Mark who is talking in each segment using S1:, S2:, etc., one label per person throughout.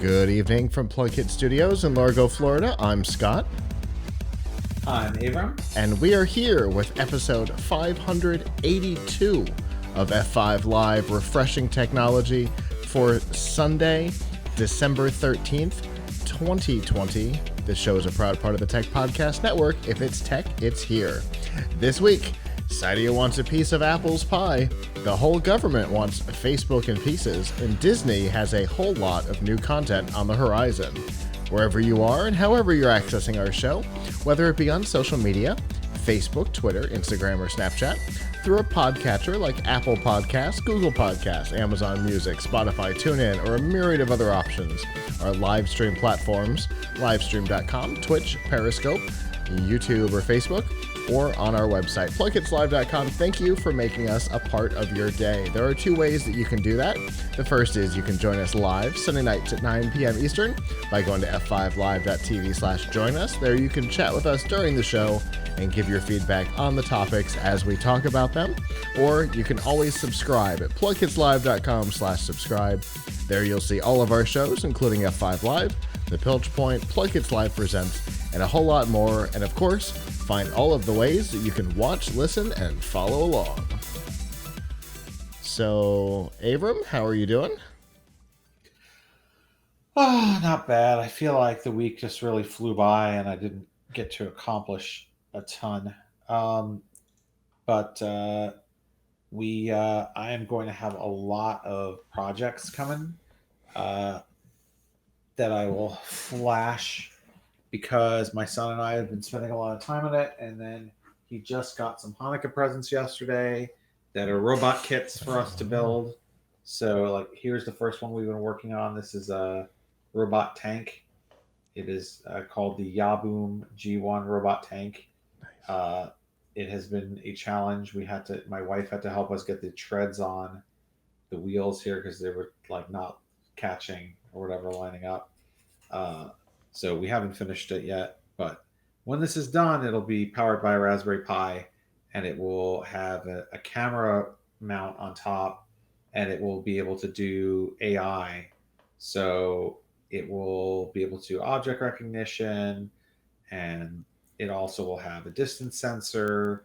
S1: Good evening from PLUGHITZ Studios in Largo, Florida. I'm Scott.
S2: I'm Avram.
S1: And we are here with episode 582 of F5 Live Refreshing Technology for Sunday, December 13th, 2020. This show is a proud part of the Tech Podcast Network. If it's tech, it's here. This week, Cydia wants a piece of Apple's pie, the whole government wants Facebook in pieces, and Disney has a whole lot of new content on the horizon. Wherever you are and however you're accessing our show, whether it be on social media, Facebook, Twitter, Instagram, or Snapchat, through a podcatcher like Apple Podcasts, Google Podcasts, Amazon Music, Spotify, TuneIn, or a myriad of other options, our live stream platforms, livestream.com, Twitch, Periscope, YouTube, or Facebook, or on our website, PLUGHITZlive.com. Thank you for making us a part of your day. There are two ways that you can do that. The first is you can join us live Sunday nights at 9 p.m. Eastern by going to f5live.tv/join us. There you can chat with us during the show and give your feedback on the topics as we talk about them. Or you can always subscribe at PLUGHITZlive.com/subscribe. There you'll see all of our shows, including F5 Live, The Piltch Point, PLUGHITZ Live Presents, and a whole lot more. And of course, find all of the ways that you can watch, listen, and follow along. So, Avram, how are you doing?
S2: Oh, not bad. I feel like the week just really flew by and I didn't get to accomplish a ton. But I am going to have a lot of projects coming that I will flash because my son and I have been spending a lot of time on it, and then he just got some Hanukkah presents yesterday that are robot kits for us to build. So, like, here's the first one we've been working on. This is a robot tank. It is called the Yaboom G1 robot tank. It has been a challenge. My wife had to help us get the treads on the wheels here because they were like not catching or whatever, lining up. So we haven't finished it yet, but when this is done, it'll be powered by a Raspberry Pi, and it will have a camera mount on top, and it will be able to do AI. So it will be able to object recognition, and it also will have a distance sensor.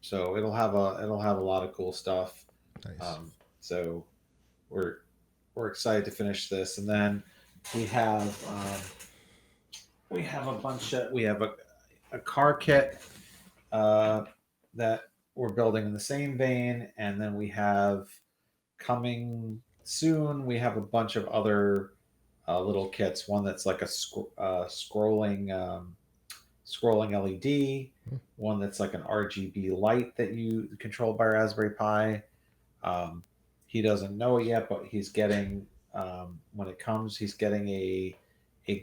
S2: So it'll have a lot of cool stuff.
S1: Nice.
S2: So we're excited to finish this, and then we have a car kit that we're building in the same vein, and then we have coming soon. We have a bunch of other little kits. One that's like a scrolling LED. One that's like an RGB light that you control by Raspberry Pi. He doesn't know it yet, but he's getting when it comes, he's getting a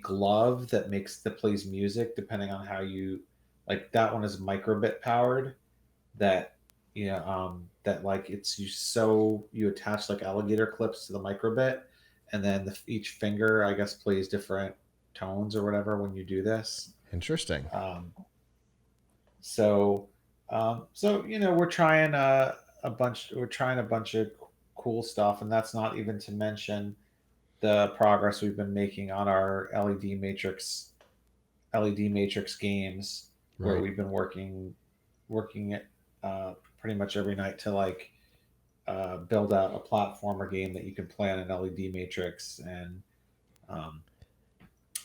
S2: glove that plays music depending on how you like. That one is microbit powered. That that like you attach like alligator clips to the microbit, and then each finger I guess plays different tones or whatever when you do this.
S1: Interesting.
S2: So we're trying a bunch of cool stuff, and that's not even to mention the progress we've been making on our LED matrix games,
S1: Right.
S2: where we've been working it pretty much every night to like build out a platformer game that you can play on an LED matrix. And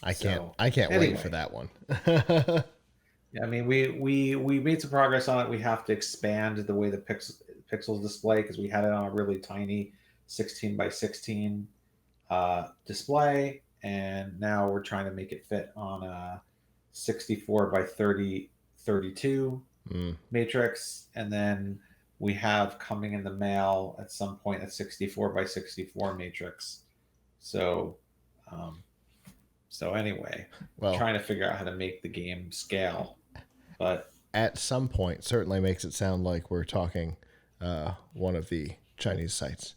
S1: I can't wait for that one.
S2: Yeah, I mean, we made some progress on it. We have to expand the way the pixels display, because we had it on a really tiny 16 by 16 display, and now we're trying to make it fit on a 64 by 32 matrix, and then we have coming in the mail at some point a 64 by 64 matrix. So anyway, trying to figure out how to make the game scale, but
S1: at some point certainly makes it sound like we're talking one of the Chinese sites.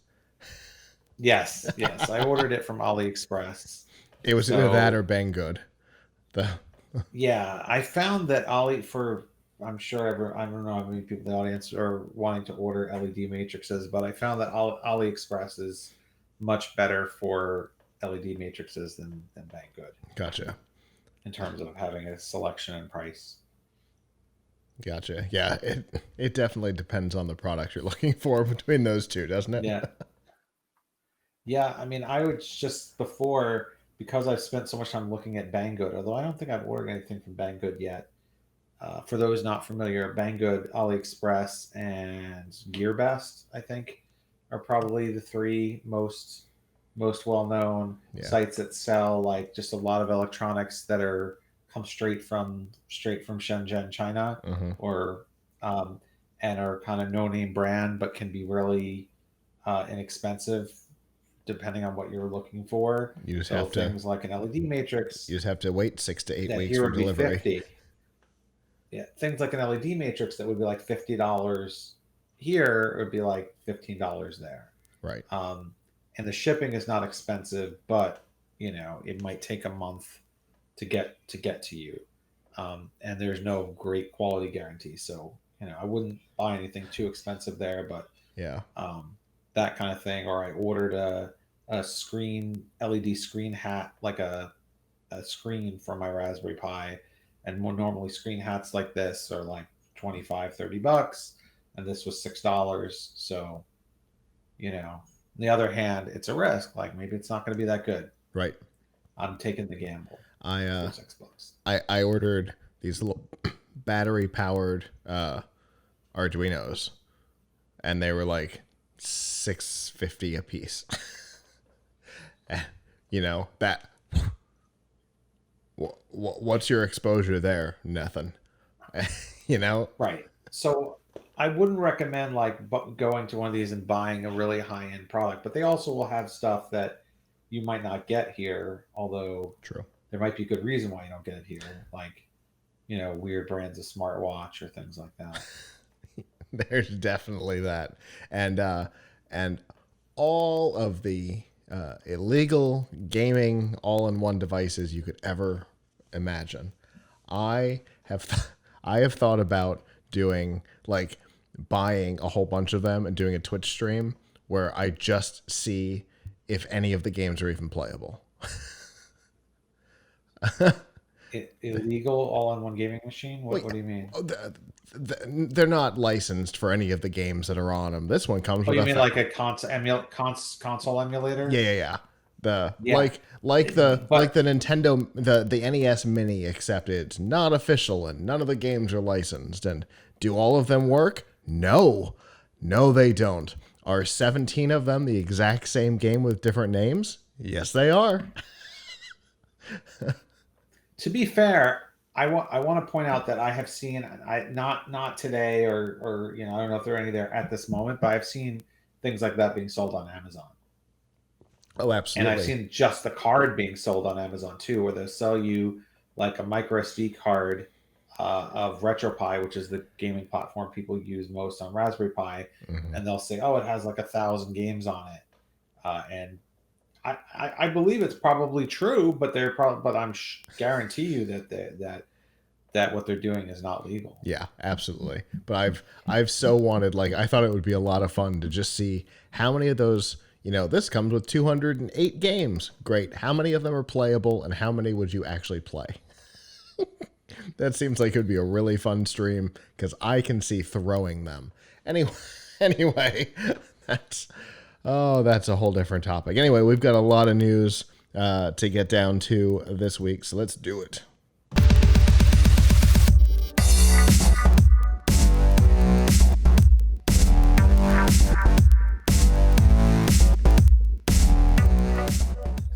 S2: Yes, I ordered it from AliExpress.
S1: It was either that or Banggood.
S2: Yeah, I found that I'm sure I don't know how many people in the audience are wanting to order LED matrices, but I found that AliExpress is much better for LED matrices than Banggood.
S1: Gotcha.
S2: In terms of having a selection and price.
S1: Gotcha. Yeah, it definitely depends on the product you're looking for between those two, doesn't it?
S2: Yeah. Yeah, I mean, I would just before, because I've spent so much time looking at Banggood, although I don't think I've ordered anything from Banggood yet. For those not familiar, Banggood, AliExpress, and GearBest, I think, are probably the three most well-known sites that sell like just a lot of electronics that come straight from Shenzhen, China, or and are kind of no-name brand, but can be really inexpensive depending on what you're looking for.
S1: You just
S2: so
S1: have
S2: things like an LED matrix.
S1: You just have to wait 6 to 8 weeks
S2: here
S1: for
S2: would be
S1: delivery.
S2: 50. Yeah, things like an LED matrix that would be like $50 here, it would be like $15 there.
S1: Right.
S2: And the shipping is not expensive, but it might take a month to get to you. And there's no great quality guarantee. So, I wouldn't buy anything too expensive there, but
S1: yeah,
S2: that kind of thing. Or I ordered a LED screen hat, like a screen for my Raspberry Pi. And more normally screen hats like this are like $25-$30, and this was $6. So, on the other hand, it's a risk. Like maybe it's not going to be that good.
S1: Right.
S2: I'm taking the gamble.
S1: I
S2: $6.
S1: I ordered these little battery powered Arduinos, and they were like $6.50 a piece. That. What's your exposure there? Nothing.
S2: Right. So I wouldn't recommend like going to one of these and buying a really high-end product, but they also will have stuff that you might not get here, although
S1: true,
S2: there might be a good reason why you don't get it here, like weird brands of smartwatch or things like that.
S1: There's definitely that, and all of the illegal gaming all-in-one devices you could ever imagine. I have thought about doing like buying a whole bunch of them and doing a Twitch stream where I just see if any of the games are even playable.
S2: Illegal all-in-one gaming machine? What do you mean?
S1: They're not licensed for any of the games that are on them. This one comes with
S2: you mean like a console emulator?
S1: Yeah. Like the Nintendo the NES Mini, except it's not official and none of the games are licensed. And do all of them work? No, they don't. Are 17 of them the exact same game with different names? Yes, they are.
S2: To be fair, I want to point out that I have seen, not today or I don't know if there are any there at this moment, but I've seen things like that being sold on Amazon.
S1: Oh, absolutely.
S2: And I've seen just the card being sold on Amazon too, where they'll sell you like a micro SD card of RetroPie, which is the gaming platform people use most on Raspberry Pi, and they'll say, "Oh, it has like 1,000 games on it," and I believe it's probably true, but I'm guarantee you that what they're doing is not legal.
S1: Yeah, absolutely. But I've so wanted, like, I thought it would be a lot of fun to just see how many of those, this comes with 208 games. Great. How many of them are playable and how many would you actually play? That seems like it would be a really fun stream because I can see throwing them. Anyway, that's a whole different topic. Anyway, we've got a lot of news to get down to this week, so let's do it.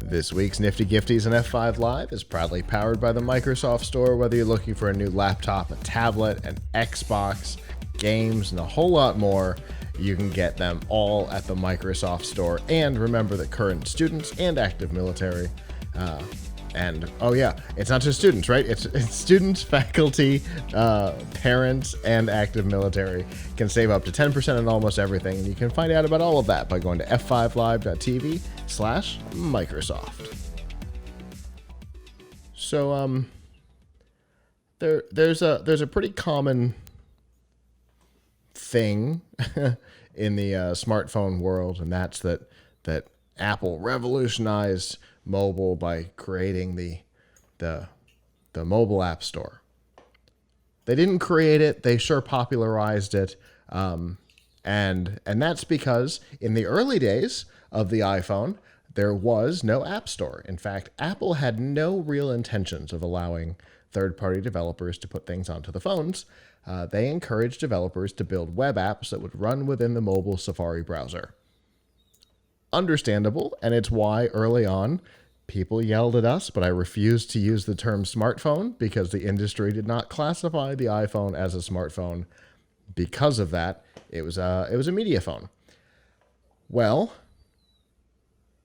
S1: This week's Nifty Gifties and F5 Live is proudly powered by the Microsoft Store. Whether you're looking for a new laptop, a tablet, an Xbox, games, and a whole lot more, you can get them all at the Microsoft Store. And remember that current students and active military, and oh yeah, it's not just students, right? It's students, faculty, parents, and active military can save up to 10% on almost everything. And you can find out about all of that by going to f5live.tv/Microsoft. So there's a pretty common thing in the smartphone world, and that's that Apple revolutionized mobile by creating the mobile app store. They didn't create it; they sure popularized it, and that's because in the early days of the iPhone, there was no app store. In fact, Apple had no real intentions of allowing third-party developers to put things onto the phones. They encouraged developers to build web apps that would run within the mobile Safari browser. Understandable, and it's why early on people yelled at us, but I refused to use the term smartphone because the industry did not classify the iPhone as a smartphone. Because of that, it was a media phone. Well,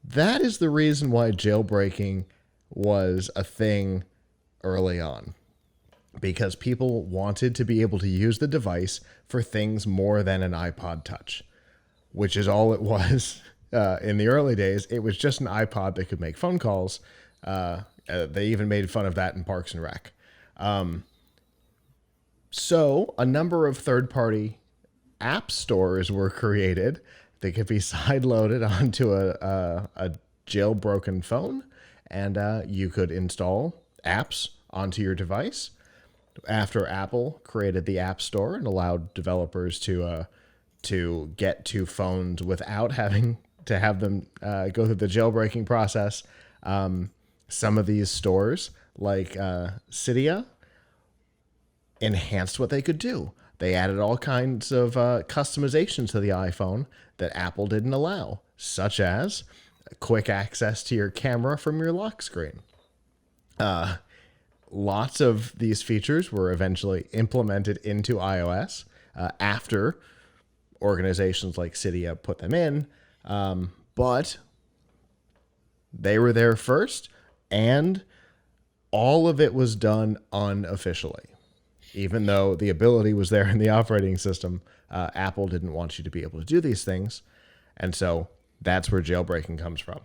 S1: that is the reason why jailbreaking was a thing early on, because people wanted to be able to use the device for things more than an iPod Touch, which is all it was. In the early days, it was just an iPod that could make phone calls. They even made fun of that in Parks and Rec. So a number of third-party app stores were created that could be side-loaded onto a jailbroken phone, and you could install apps onto your device. After Apple created the App Store and allowed developers to get to phones without having to have them go through the jailbreaking process, some of these stores, like Cydia, enhanced what they could do. They added all kinds of customizations to the iPhone that Apple didn't allow, such as quick access to your camera from your lock screen. Lots of these features were eventually implemented into iOS after organizations like Cydia put them in, but they were there first, and all of it was done unofficially. Even though the ability was there in the operating system, Apple didn't want you to be able to do these things, and so that's where jailbreaking comes from.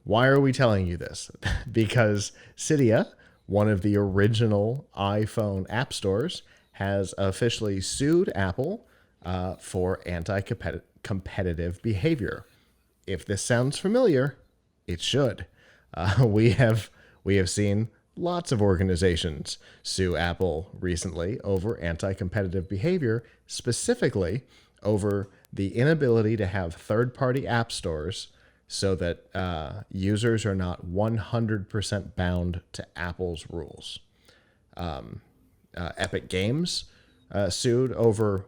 S1: Why are we telling you this? Because Cydia, one of the original iPhone app stores, has officially sued Apple for anti-competitive behavior. If this sounds familiar, it should. We have seen lots of organizations sue Apple recently over anti-competitive behavior, specifically over the inability to have third-party app stores so that users are not 100% bound to Apple's rules. Epic Games sued over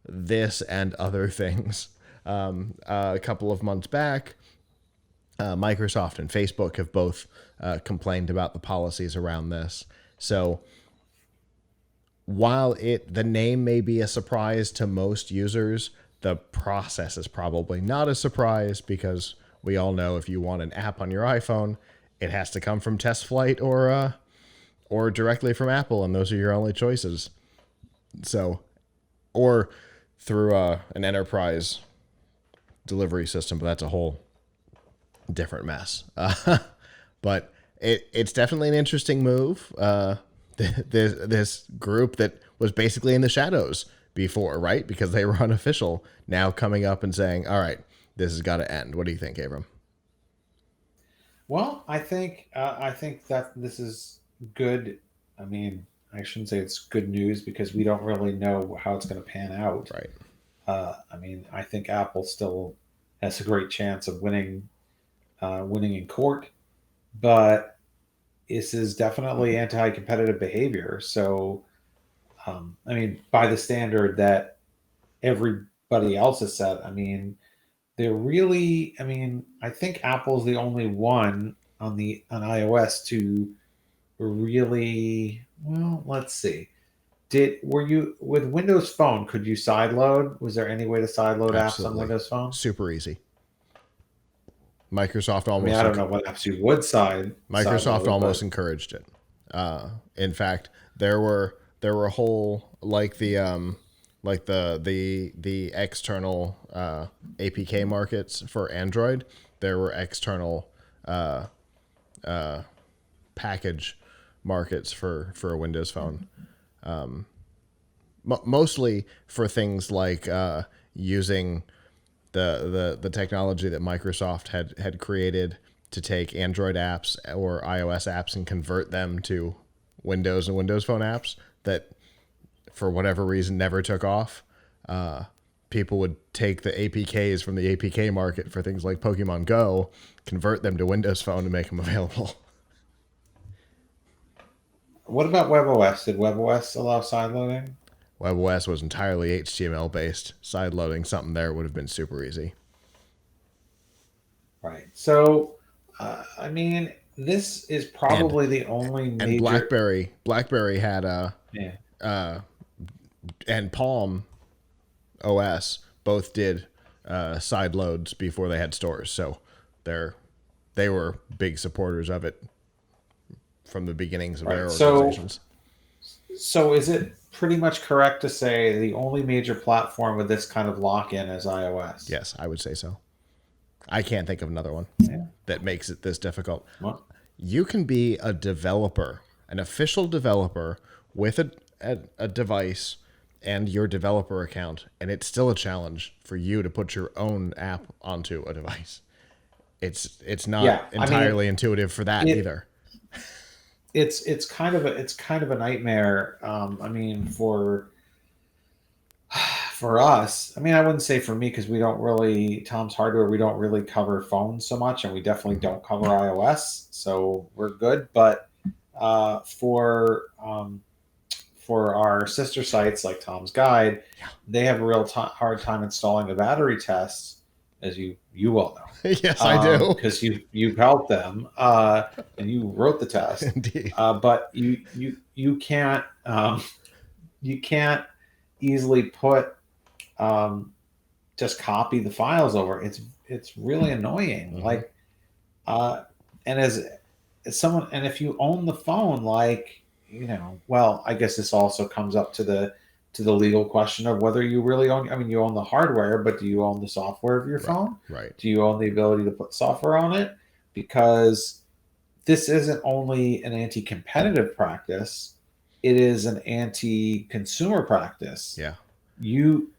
S1: this and other things. A couple of months back, Microsoft and Facebook have both complained about the policies around this. So while the name may be a surprise to most users, the process is probably not a surprise, because we all know if you want an app on your iPhone, it has to come from Test Flight or directly from Apple, and those are your only choices. So, or through an enterprise delivery system, but that's a whole different mess. But it's definitely an interesting move. This group that was basically in the shadows before, right? Because they were unofficial, now coming up and saying, all right, this has got to end. What do you think, Avram?
S2: Well, I think that this is good. I mean, I shouldn't say it's good news because we don't really know how it's going to pan out.
S1: Right.
S2: I mean, I think Apple still has a great chance of winning in court, but this is definitely anti-competitive behavior. So, I mean, by the standard that everybody else has set, I mean, I think Apple's the only one on iOS to really, well, let's see. Were you with Windows Phone? Could you sideload? Was there any way to sideload apps on Windows Phone?
S1: Super easy. Microsoft almost.
S2: I mean, I don't know what apps you would
S1: Microsoft almost encouraged it. In fact, there were whole the external APK markets for Android. There were external package markets for a Windows Phone. Mostly for things like using the technology that Microsoft had created to take Android apps or iOS apps and convert them to Windows and Windows Phone apps that, for whatever reason, never took off. People would take the APKs from the APK market for things like Pokemon Go, convert them to Windows Phone and make them available.
S2: What about WebOS? Did WebOS allow sideloading?
S1: WebOS was entirely HTML based. Sideloading something there would have been super easy.
S2: Right. So, I mean, this is probably the only major...
S1: And BlackBerry had and Palm OS both did side loads before they had stores, so they were big supporters of it from the beginnings of their organizations.
S2: So is it pretty much correct to say the only major platform with this kind of lock-in is iOS?
S1: Yes, I would say so. I can't think of another one that makes it this difficult.
S2: What?
S1: You can be a developer, an official developer with a device and your developer account, and it's still a challenge for you to put your own app onto a device. It's not entirely intuitive for that either.
S2: It's kind of a nightmare. I mean, for us, I mean, I wouldn't say for me, because we don't really, Tom's Hardware, we don't really cover phones so much, and we definitely don't cover iOS, so we're good. But for our sister sites like Tom's Guide, they have a real hard time installing the battery tests, as you well know.
S1: Yes, I do,
S2: because you helped them and you wrote the test.
S1: Indeed.
S2: But you can't easily put just copy the files over. It's really annoying.
S1: Mm-hmm.
S2: Like and as someone, and if you own the phone, like, you know, well, I guess this also comes up to the legal question of whether you really own, I mean, you own the hardware, but do you own the software of your phone?
S1: Right.
S2: Do you own the ability to put software on it? Because this isn't only an anti-competitive practice, it is an anti-consumer practice.
S1: Yeah.
S2: You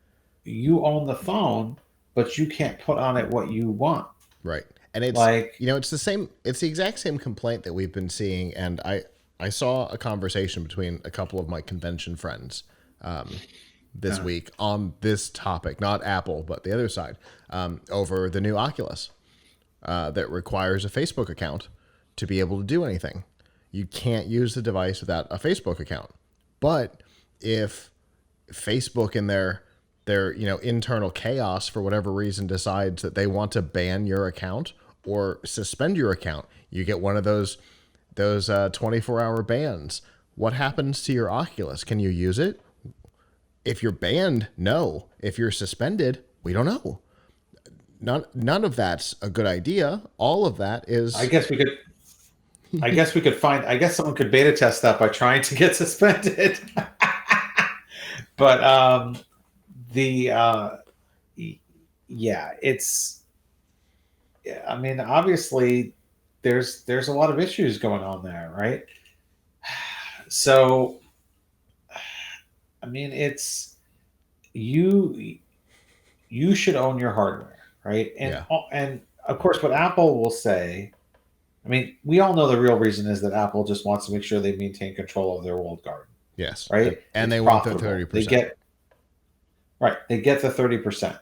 S2: own the phone, but you can't put on it what you want.
S1: Right. And it's like, you know, it's the exact same complaint that we've been seeing. And I saw a conversation between a couple of my convention friends this week on this topic, not Apple, but the other side, over the new Oculus that requires a Facebook account to be able to do anything. You can't use the device without a Facebook account. But if Facebook in their internal chaos for whatever reason decides that they want to ban your account or suspend your account, you get one of those 24-hour bans. What happens to your Oculus? Can you use it? If you're banned, no. If you're suspended, we don't know. None of that's a good idea. All of that is. I guess
S2: someone could beta test that by trying to get suspended. But it's. I mean, obviously, there's a lot of issues going on there, right? So, I mean, it's you should own your hardware, right? And of course, what Apple will say, I mean, we all know the real reason is that Apple just wants to make sure they maintain control of their walled garden.
S1: Yes.
S2: Right?
S1: And they want the 30%.
S2: They get the 30%.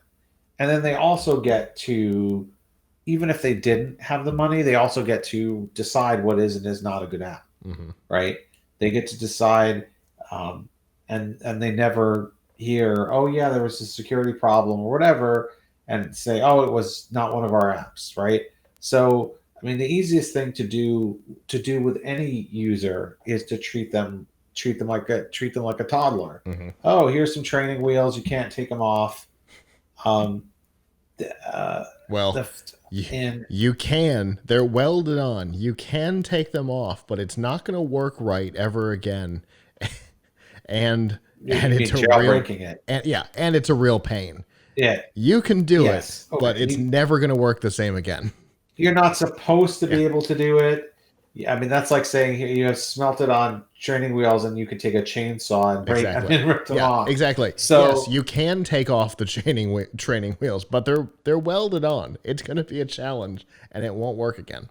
S2: And then they also get to, even if they didn't have the money, they also get to decide what is and is not a good app.
S1: Mm-hmm.
S2: Right? They get to decide, and they never hear, oh yeah, there was a security problem or whatever, and say, oh, it was not one of our apps, right? So, I mean, the easiest thing to do with any user is to treat them like a toddler.
S1: Mm-hmm.
S2: Oh, here's some training wheels. You can't take them off.
S1: You can. They're welded on. You can take them off, but it's not going to work right ever again. and it's
S2: jailbreaking it.
S1: And it's a real pain.
S2: Yeah,
S1: you can do it, but it's never going to work the same again.
S2: You're not supposed to be able to do it. I mean, that's like saying you have smelted on training wheels and you could take a chainsaw and break them and rip them off.
S1: Exactly. So yes, you can take off the training wheels, but they're welded on. It's going to be a challenge and it won't work again.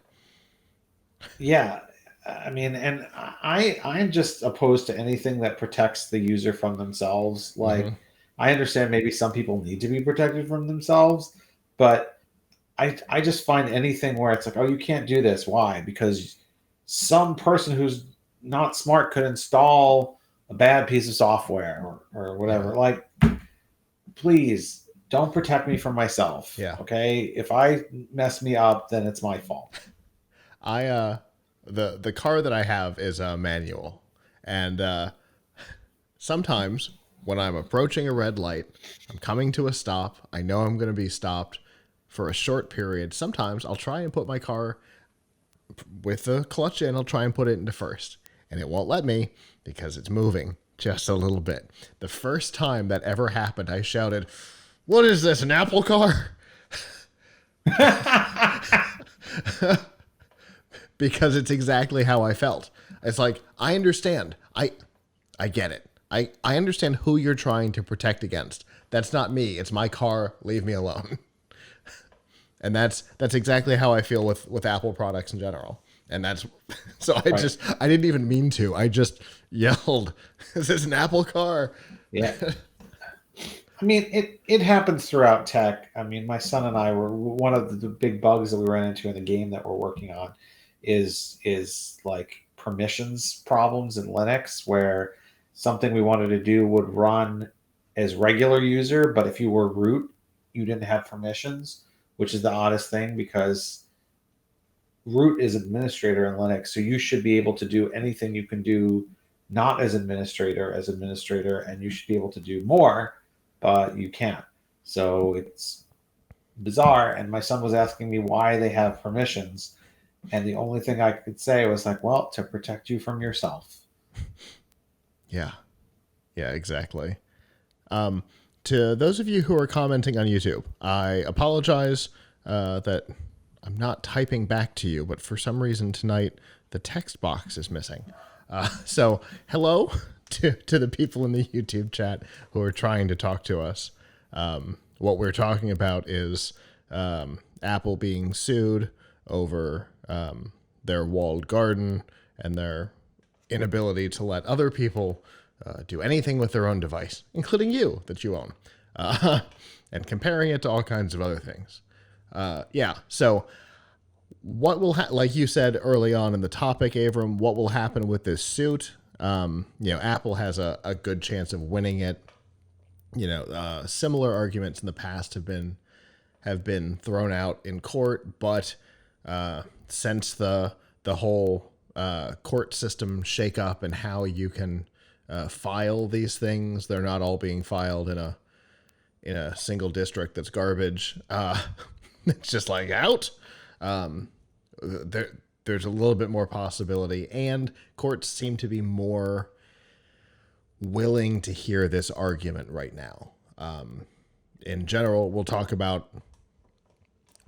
S2: Yeah. I mean, and I'm just opposed to anything that protects the user from themselves.
S1: Hmm.
S2: Like, I understand maybe some people need to be protected from themselves, but I just find anything where it's like, oh, you can't do this. Why? Because some person who's not smart could install a bad piece of software or
S1: Yeah.
S2: whatever. Like, please don't protect me from myself.
S1: Yeah.
S2: Okay. If I mess me up, then it's my fault.
S1: I the car that I have is a manual, and sometimes when I'm approaching a red light, I'm coming to a stop. I know I'm going to be stopped for a short period. Sometimes I'll try and put my car with the clutch in. I'll try and put it into first, and it won't let me because it's moving just a little bit. The first time that ever happened, I shouted, "What is this, an Apple car?" Because it's exactly how I felt. It's like, I understand. I get it. I understand who you're trying to protect against. That's not me. It's my car. Leave me alone. And that's exactly how I feel with Apple products in general. And that's so
S2: Right.
S1: I didn't even mean to. I just yelled, "Is this an Apple car?"
S2: Yeah. I mean, it happens throughout tech. I mean, my son and I were one of the big bugs that we ran into in the game that we're working on is like permissions problems in Linux where something we wanted to do would run as regular user, but if you were root, you didn't have permissions, which is the oddest thing because root is administrator in Linux, so you should be able to do anything you can do not as administrator, and you should be able to do more, but you can't. So it's bizarre. And my son was asking me why they have permissions, and the only thing I could say was like, well, to protect you from yourself.
S1: Yeah. Yeah, exactly. Um, to those of you who are commenting on YouTube, I apologize that I'm not typing back to you, but for some reason tonight the text box is missing. So hello to the people in the YouTube chat who are trying to talk to us. What we're talking about is Apple being sued over their walled garden and their inability to let other people do anything with their own device, including you that you own, and comparing it to all kinds of other things. Yeah, so what will like you said early on in the topic, Avram, what will happen with this suit? Apple has a good chance of winning it. Similar arguments in the past have been thrown out in court, but since the whole court system shakeup and how you can file these things, they're not all being filed in a single district that's garbage. It's just like out. There's a little bit more possibility, and courts seem to be more willing to hear this argument right now. In general, we'll talk about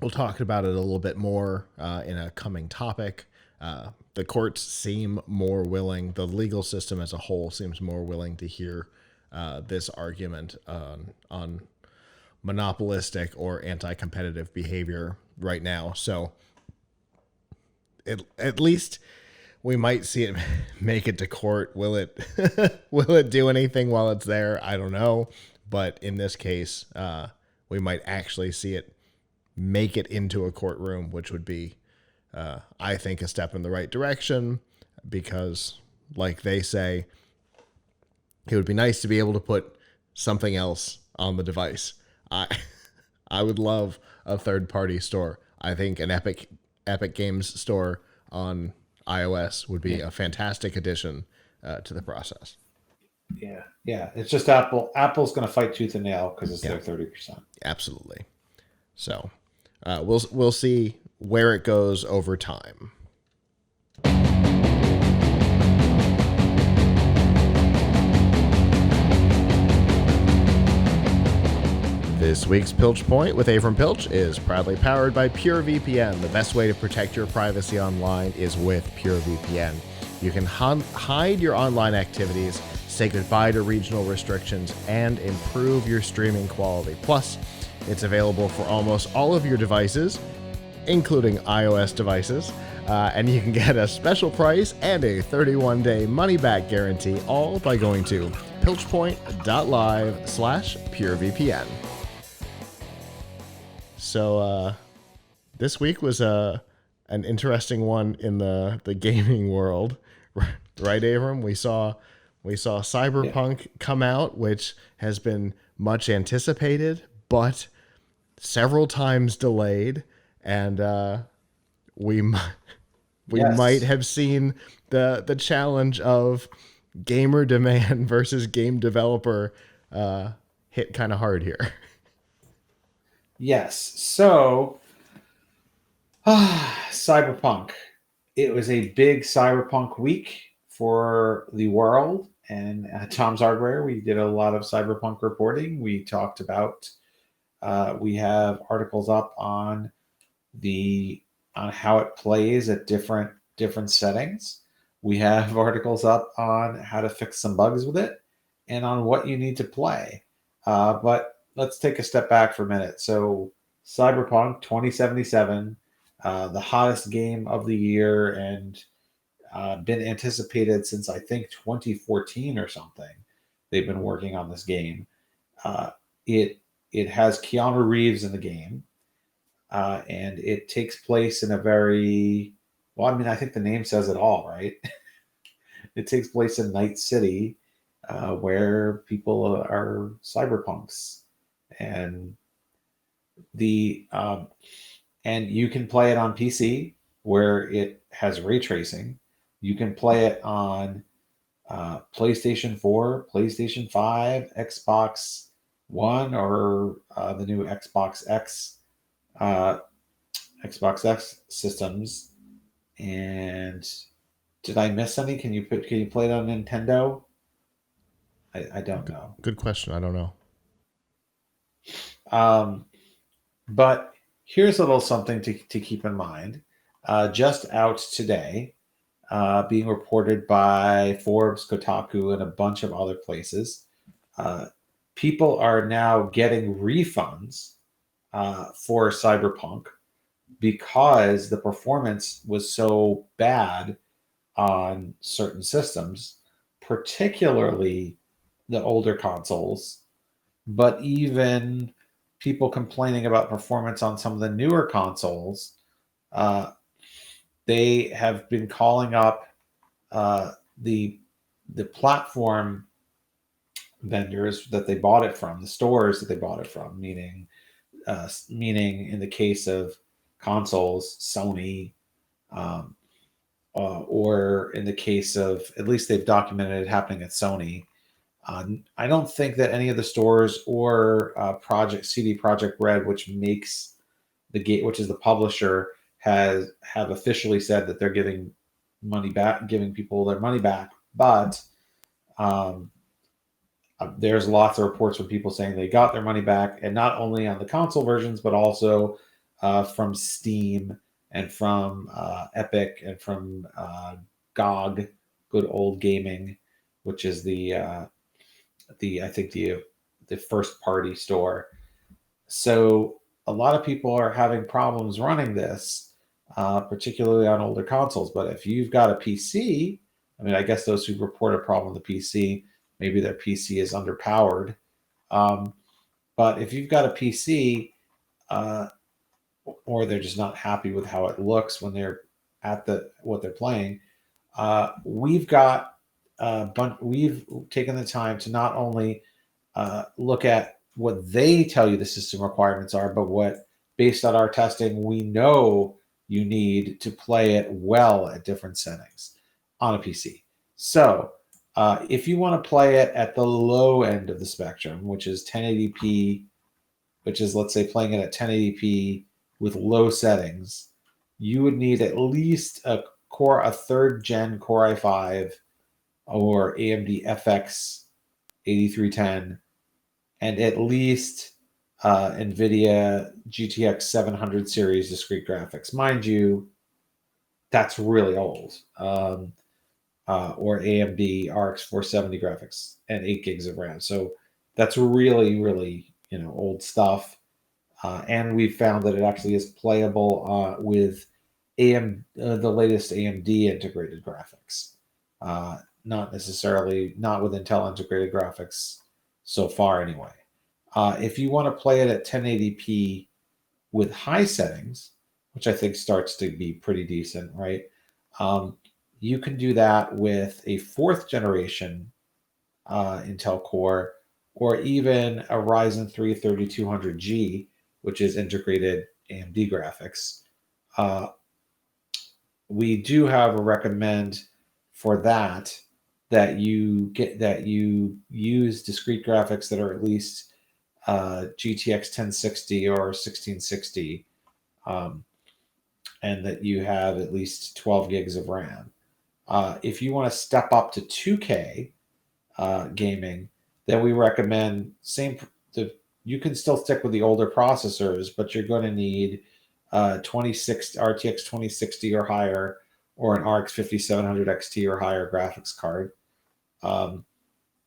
S1: it a little bit more in a coming topic. The courts seem more willing. The legal system as a whole seems more willing to hear this argument on monopolistic or anti-competitive behavior right now. So at least we might see it make it to court. Will it will it do anything while it's there? I don't know. But in this case, we might actually see it make it into a courtroom, which would be, I think, a step in the right direction because, like they say, it would be nice to be able to put something else on the device. I would love a third-party store. I think an Epic Games store on iOS would be a fantastic addition to the process.
S2: Yeah. It's just Apple. Apple's going to fight tooth and nail because it's their 30%.
S1: Absolutely. So we'll see where it goes over time. This week's Piltch Point with Avram Piltch is proudly powered by PureVPN. The best way to protect your privacy online is with PureVPN. You can hide your online activities, say goodbye to regional restrictions, and improve your streaming quality. Plus, it's available for almost all of your devices, including iOS devices. And you can get a special price and a 31-day money-back guarantee, all by going to piltchpoint.live/purevpn. So this week was an interesting one in the gaming world, right, Avram? We saw Cyberpunk come out, which has been much anticipated, but several times delayed, and we might have seen the challenge of gamer demand versus game developer hit kind of hard here.
S2: Yes. So, Cyberpunk. It was a big Cyberpunk week for the world. And at Tom's Hardware, we did a lot of Cyberpunk reporting. We talked about, we have articles up on how it plays at different settings. We have articles up on how to fix some bugs with it and on what you need to play. But let's take a step back for a minute. So Cyberpunk 2077, the hottest game of the year, and been anticipated since I think 2014 or something. They've been working on this game. It has Keanu Reeves in the game. And it takes place in a very, well, I mean, I think the name says it all, right? It takes place in Night City, where people are cyberpunks, and and you can play it on PC where it has ray tracing. You can play it on PlayStation 4, PlayStation 5, Xbox One, or the new Xbox X systems. And did I miss any? Can you play it on Nintendo? I don't know.
S1: Good question. I don't know.
S2: But here's a little something to keep in mind. Just out today, being reported by Forbes, Kotaku, and a bunch of other places, people are now getting refunds for Cyberpunk because the performance was so bad on certain systems, particularly the older consoles, but even people complaining about performance on some of the newer consoles. They have been calling up the platform vendors that they bought it from, the stores that they bought it from, meaning in the case of consoles, Sony, or in the case of, at least they've documented it happening at Sony. I don't think that any of the stores or CD Projekt Red, which makes the game, which is the publisher, have officially said that they're giving people their money back. But there's lots of reports from people saying they got their money back, and not only on the console versions, but also from Steam and from Epic and from GOG, Good Old Gaming, which is the first party store. So a lot of people are having problems running this, particularly on older consoles. But if you've got a PC, I mean, I guess those who report a problem with the PC, maybe their PC is underpowered. But if you've got a PC, or they're just not happy with how it looks when they're at what they're playing, we've taken the time to not only look at what they tell you the system requirements are, but what, based on our testing, we know you need to play it well at different settings on a PC. So if you want to play it at the low end of the spectrum, which is 1080p, which is, let's say, playing it at 1080p with low settings, you would need at least a third gen Core i5 or AMD FX 8310, and at least NVIDIA GTX 700 series discrete graphics. Mind you, that's really old. Or AMD RX 470 graphics and 8 gigs of RAM. So that's really, really, old stuff. And we found that it actually is playable with the latest AMD integrated graphics. Not necessarily, not with Intel integrated graphics so far anyway. If you want to play it at 1080p with high settings, which I think starts to be pretty decent, right? You can do that with a 4th generation Intel Core, or even a Ryzen 3 3200G, which is integrated AMD graphics. We do have a recommend for that you use discrete graphics that are at least GTX 1060 or 1660, and that you have at least 12 gigs of RAM. If you want to step up to 2K gaming, then we recommend you can still stick with the older processors, but you're going to need RTX 2060 or higher, or an RX 5700 XT or higher graphics card.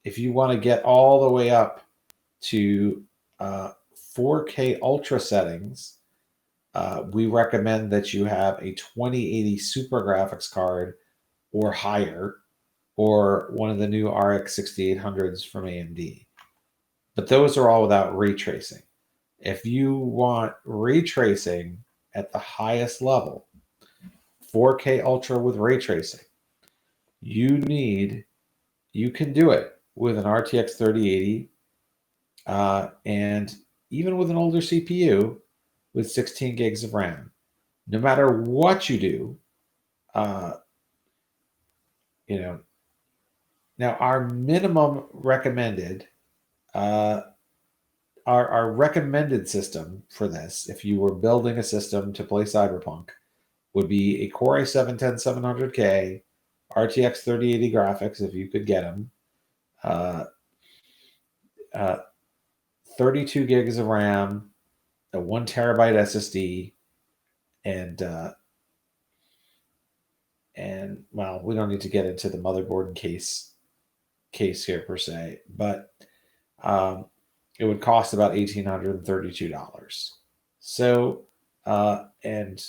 S2: If you want to get all the way up to 4K Ultra settings, we recommend that you have a 2080 Super graphics card or higher, or one of the new RX 6800s from AMD. But those are all without ray tracing. If you want ray tracing at the highest level, 4K Ultra with ray tracing, you can do it with an RTX 3080, and even with an older CPU with 16 gigs of RAM. No matter what you do, now our minimum recommended, our recommended system for this, if you were building a system to play Cyberpunk, would be a Core i7-10700K, RTX 3080 graphics, if you could get them, 32 gigs of RAM, a 1 terabyte SSD, and well, we don't need to get into the motherboard and case here per se, but it would cost about $1,832. So, and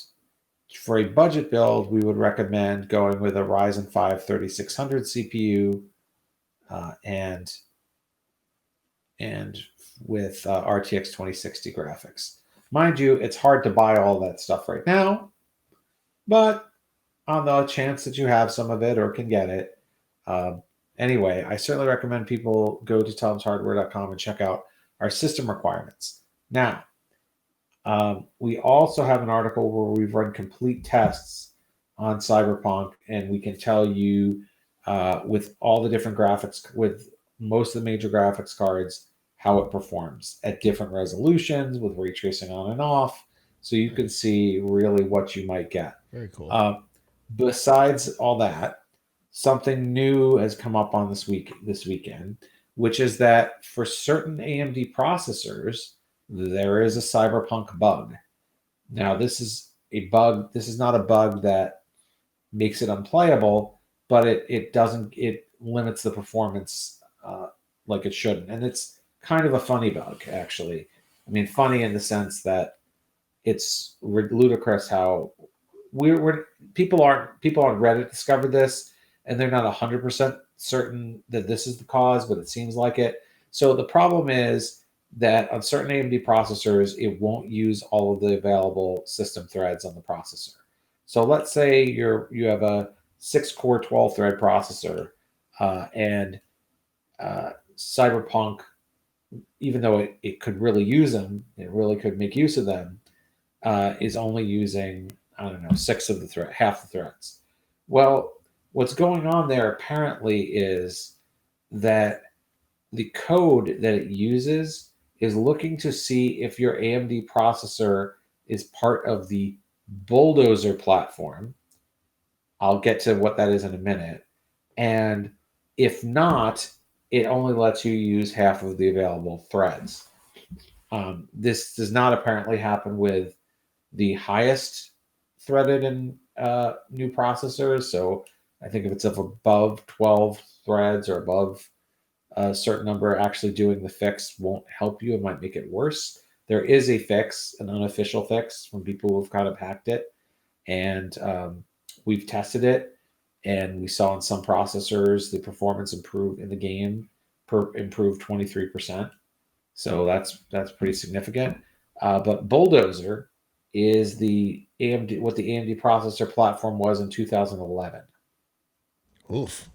S2: for a budget build, we would recommend going with a Ryzen 5 3600 CPU, and with RTX 2060 graphics. Mind you, it's hard to buy all that stuff right now, but on the chance that you have some of it or can get it, anyway, I certainly recommend people go to tomshardware.com and check out our system requirements. Now, we also have an article where we've run complete tests on Cyberpunk, and we can tell you with all the different graphics, with most of the major graphics cards, how it performs at different resolutions with ray tracing on and off, so you can see really what you might get.
S1: Very cool.
S2: Besides all that, something new has come up on this weekend, which is that for certain AMD processors, there is a Cyberpunk bug. Now, this is a bug. This is not a bug that makes it unplayable, but it limits the performance like it shouldn't. And it's kind of a funny bug, actually. I mean, funny in the sense that it's ludicrous how people on Reddit discovered this, and they're not 100% certain that this is the cause, but it seems like it. So the problem is that on certain AMD processors, it won't use all of the available system threads on the processor. So let's say you have a 6-core 12-thread processor, and Cyberpunk, even though it could really use them, it really could make use of them, is only using, I don't know, half the threads. Well, what's going on there apparently is that the code that it uses is looking to see if your AMD processor is part of the Bulldozer platform. I'll get to what that is in a minute. And if not, it only lets you use half of the available threads. This does not apparently happen with the highest threaded and new processors. So I think if it's above 12 threads or above a certain number, actually doing the fix won't help you. It might make it worse. There is a fix, an unofficial fix from people who have kind of hacked it, and we've tested it, and we saw in some processors the performance improved in the game, improved 23%. So that's pretty significant. But Bulldozer is the AMD, what the AMD processor platform was in 2011.
S1: Oof.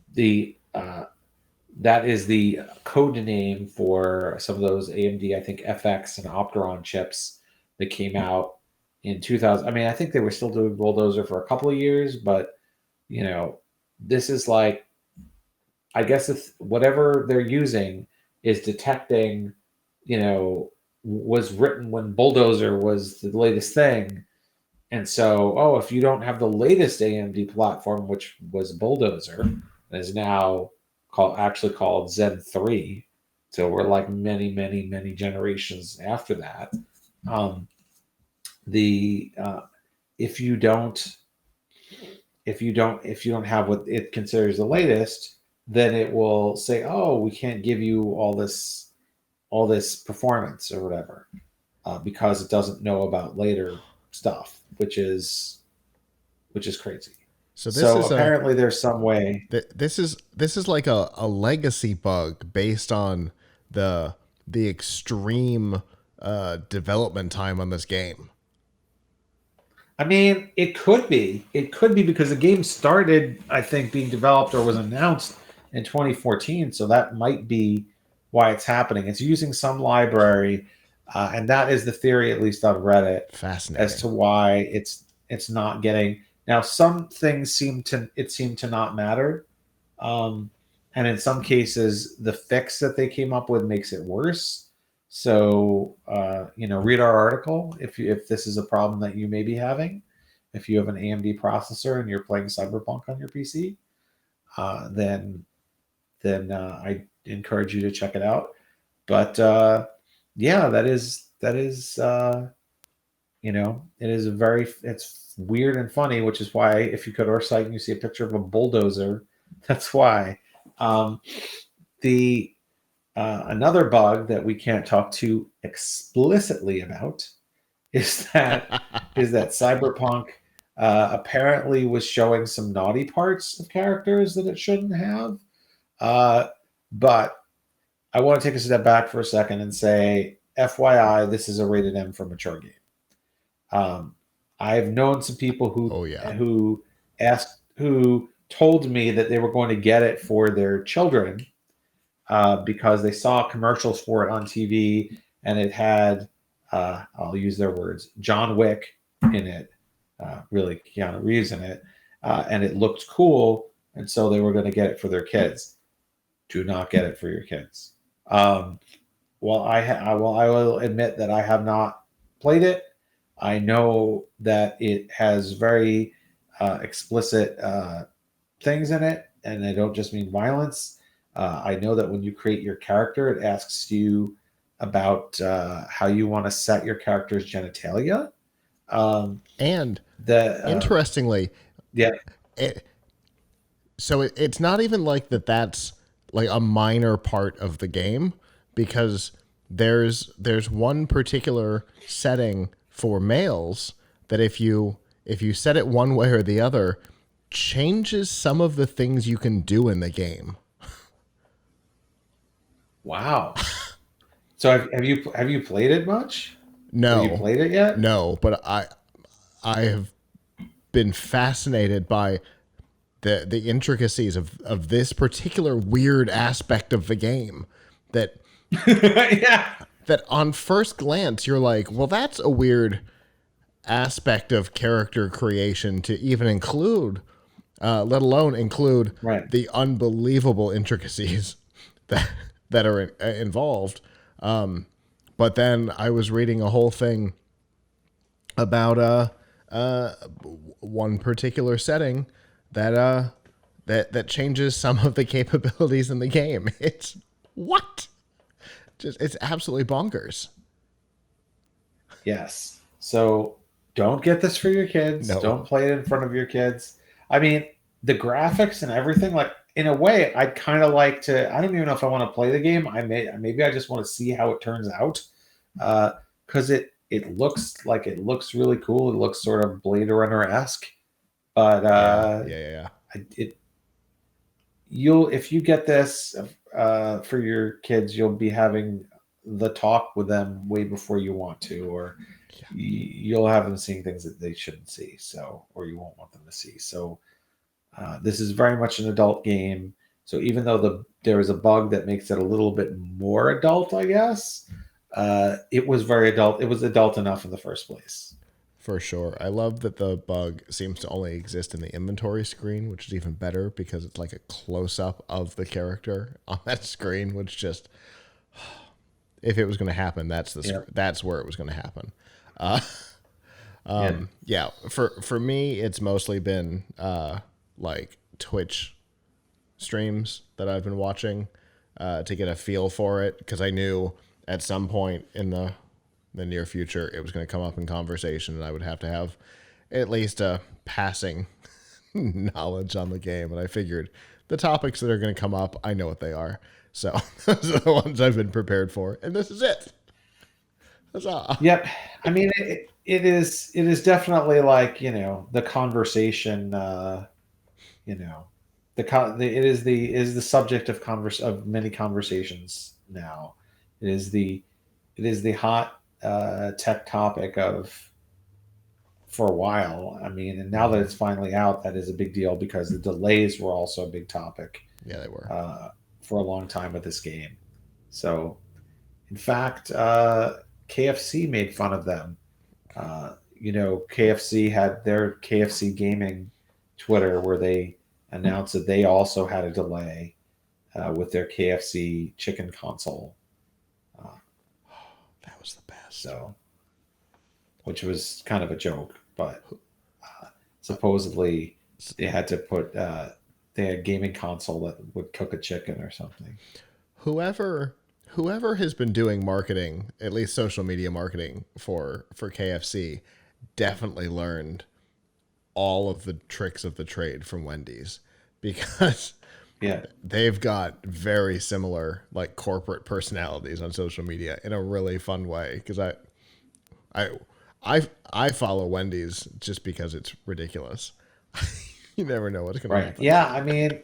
S2: That is the code name for some of those AMD, I think FX and Opteron chips that came out in 2000. I mean, I think they were still doing Bulldozer for a couple of years, but this is like, I guess if whatever they're using is detecting, was written when Bulldozer was the latest thing. And so, if you don't have the latest AMD platform, which was Bulldozer, and is now called Zen 3, so we're like many, many, many generations after that. If you don't have what it considers the latest, then it will say, "Oh, we can't give you all this performance or whatever," because it doesn't know about later stuff, which is crazy. So apparently, there's some way.
S1: This is like a legacy bug based on the extreme development time on this game.
S2: I mean, it could be. It could be because the game started, I think, being developed or was announced in 2014. So that might be why it's happening. It's using some library, and that is the theory, at least on Reddit,
S1: Fascinating.
S2: as to why it's not getting. Now, some things seem to not matter, and in some cases, the fix that they came up with makes it worse. So, read our article if this is a problem that you may be having. If you have an AMD processor and you're playing Cyberpunk on your PC, then I encourage you to check it out. But yeah, it is it's weird and funny, which is why if you go to our site and you see a picture of a bulldozer, that's why. Another bug that we can't talk too explicitly about is that Cyberpunk apparently was showing some naughty parts of characters that it shouldn't have. But I want to take a step back for a second and say, FYI, this is a rated M for mature game. I've known some people who told me that they were going to get it for their children. Because they saw commercials for it on TV, and it had, I'll use their words, John Wick in it, really Keanu Reeves in it, and it looked cool, and so they were going to get it for their kids. Do not get it for your kids. Well, I will admit that I have not played it. I know that it has very explicit things in it, and I don't just mean violence. I know that when you create your character, it asks you about how you want to set your character's genitalia.
S1: And interestingly,
S2: yeah.
S1: It's not even like that's like a minor part of the game, because there's one particular setting for males that if you set it one way or the other, changes some of the things you can do in the game.
S2: Wow. So have you played it much?
S1: No.
S2: Have you played it yet?
S1: No, but I have been fascinated by the intricacies of this particular weird aspect of the game that
S2: yeah.
S1: That on first glance you're like, well, that's a weird aspect of character creation to even include, let alone include the unbelievable intricacies that are involved. But then I was reading a whole thing about one particular setting that changes some of the capabilities in the game. It's it's absolutely bonkers.
S2: Yes. So don't get this for your kids.
S1: No.
S2: Don't play it in front of your kids. I mean, the graphics and everything, like, in a way, I'd kind of like to. I don't even know if I want to play the game. Maybe I just want to see how it turns out, because it looks really cool. It looks sort of Blade Runner-esque, but
S1: yeah.
S2: it you'll if you get this for your kids, you'll be having the talk with them way before you want to, or you'll have them seeing things that they shouldn't see, so, or you won't want them to see. So this is very much an adult game. So even though there is a bug that makes it a little bit more adult, I guess, it was very adult. It was adult enough in the first place.
S1: For sure. I love that the bug seems to only exist in the inventory screen, which is even better because it's like a close-up of the character on that screen, which just, if it was going to happen, that's where it was going to happen. Yeah. For me, it's mostly been like Twitch streams that I've been watching to get a feel for it, because I knew at some point in the near future it was going to come up in conversation, and I would have to have at least a passing knowledge on the game. And I figured the topics that are going to come up, I know what they are. So those are the ones I've been prepared for, and this is it. That's all.
S2: Yep. I mean, it is definitely like, the conversation. It is the subject of many conversations now. It is the hot tech topic for a while. I mean, and now that it's finally out, that is a big deal, because the delays were also a big topic.
S1: Yeah, they were
S2: for a long time with this game. So, in fact, KFC made fun of them. KFC had their KFC gaming Twitter, where they announced that they also had a delay with their KFC chicken console.
S1: That was the best.
S2: So, which was kind of a joke, but supposedly they had to put they had a gaming console that would cook a chicken or something.
S1: Whoever has been doing marketing, at least social media marketing for KFC, definitely learned all of the tricks of the trade from Wendy's, because they've got very similar like corporate personalities on social media in a really fun way. Because I follow Wendy's just because it's ridiculous. You never know what's going to happen.
S2: Yeah, I mean,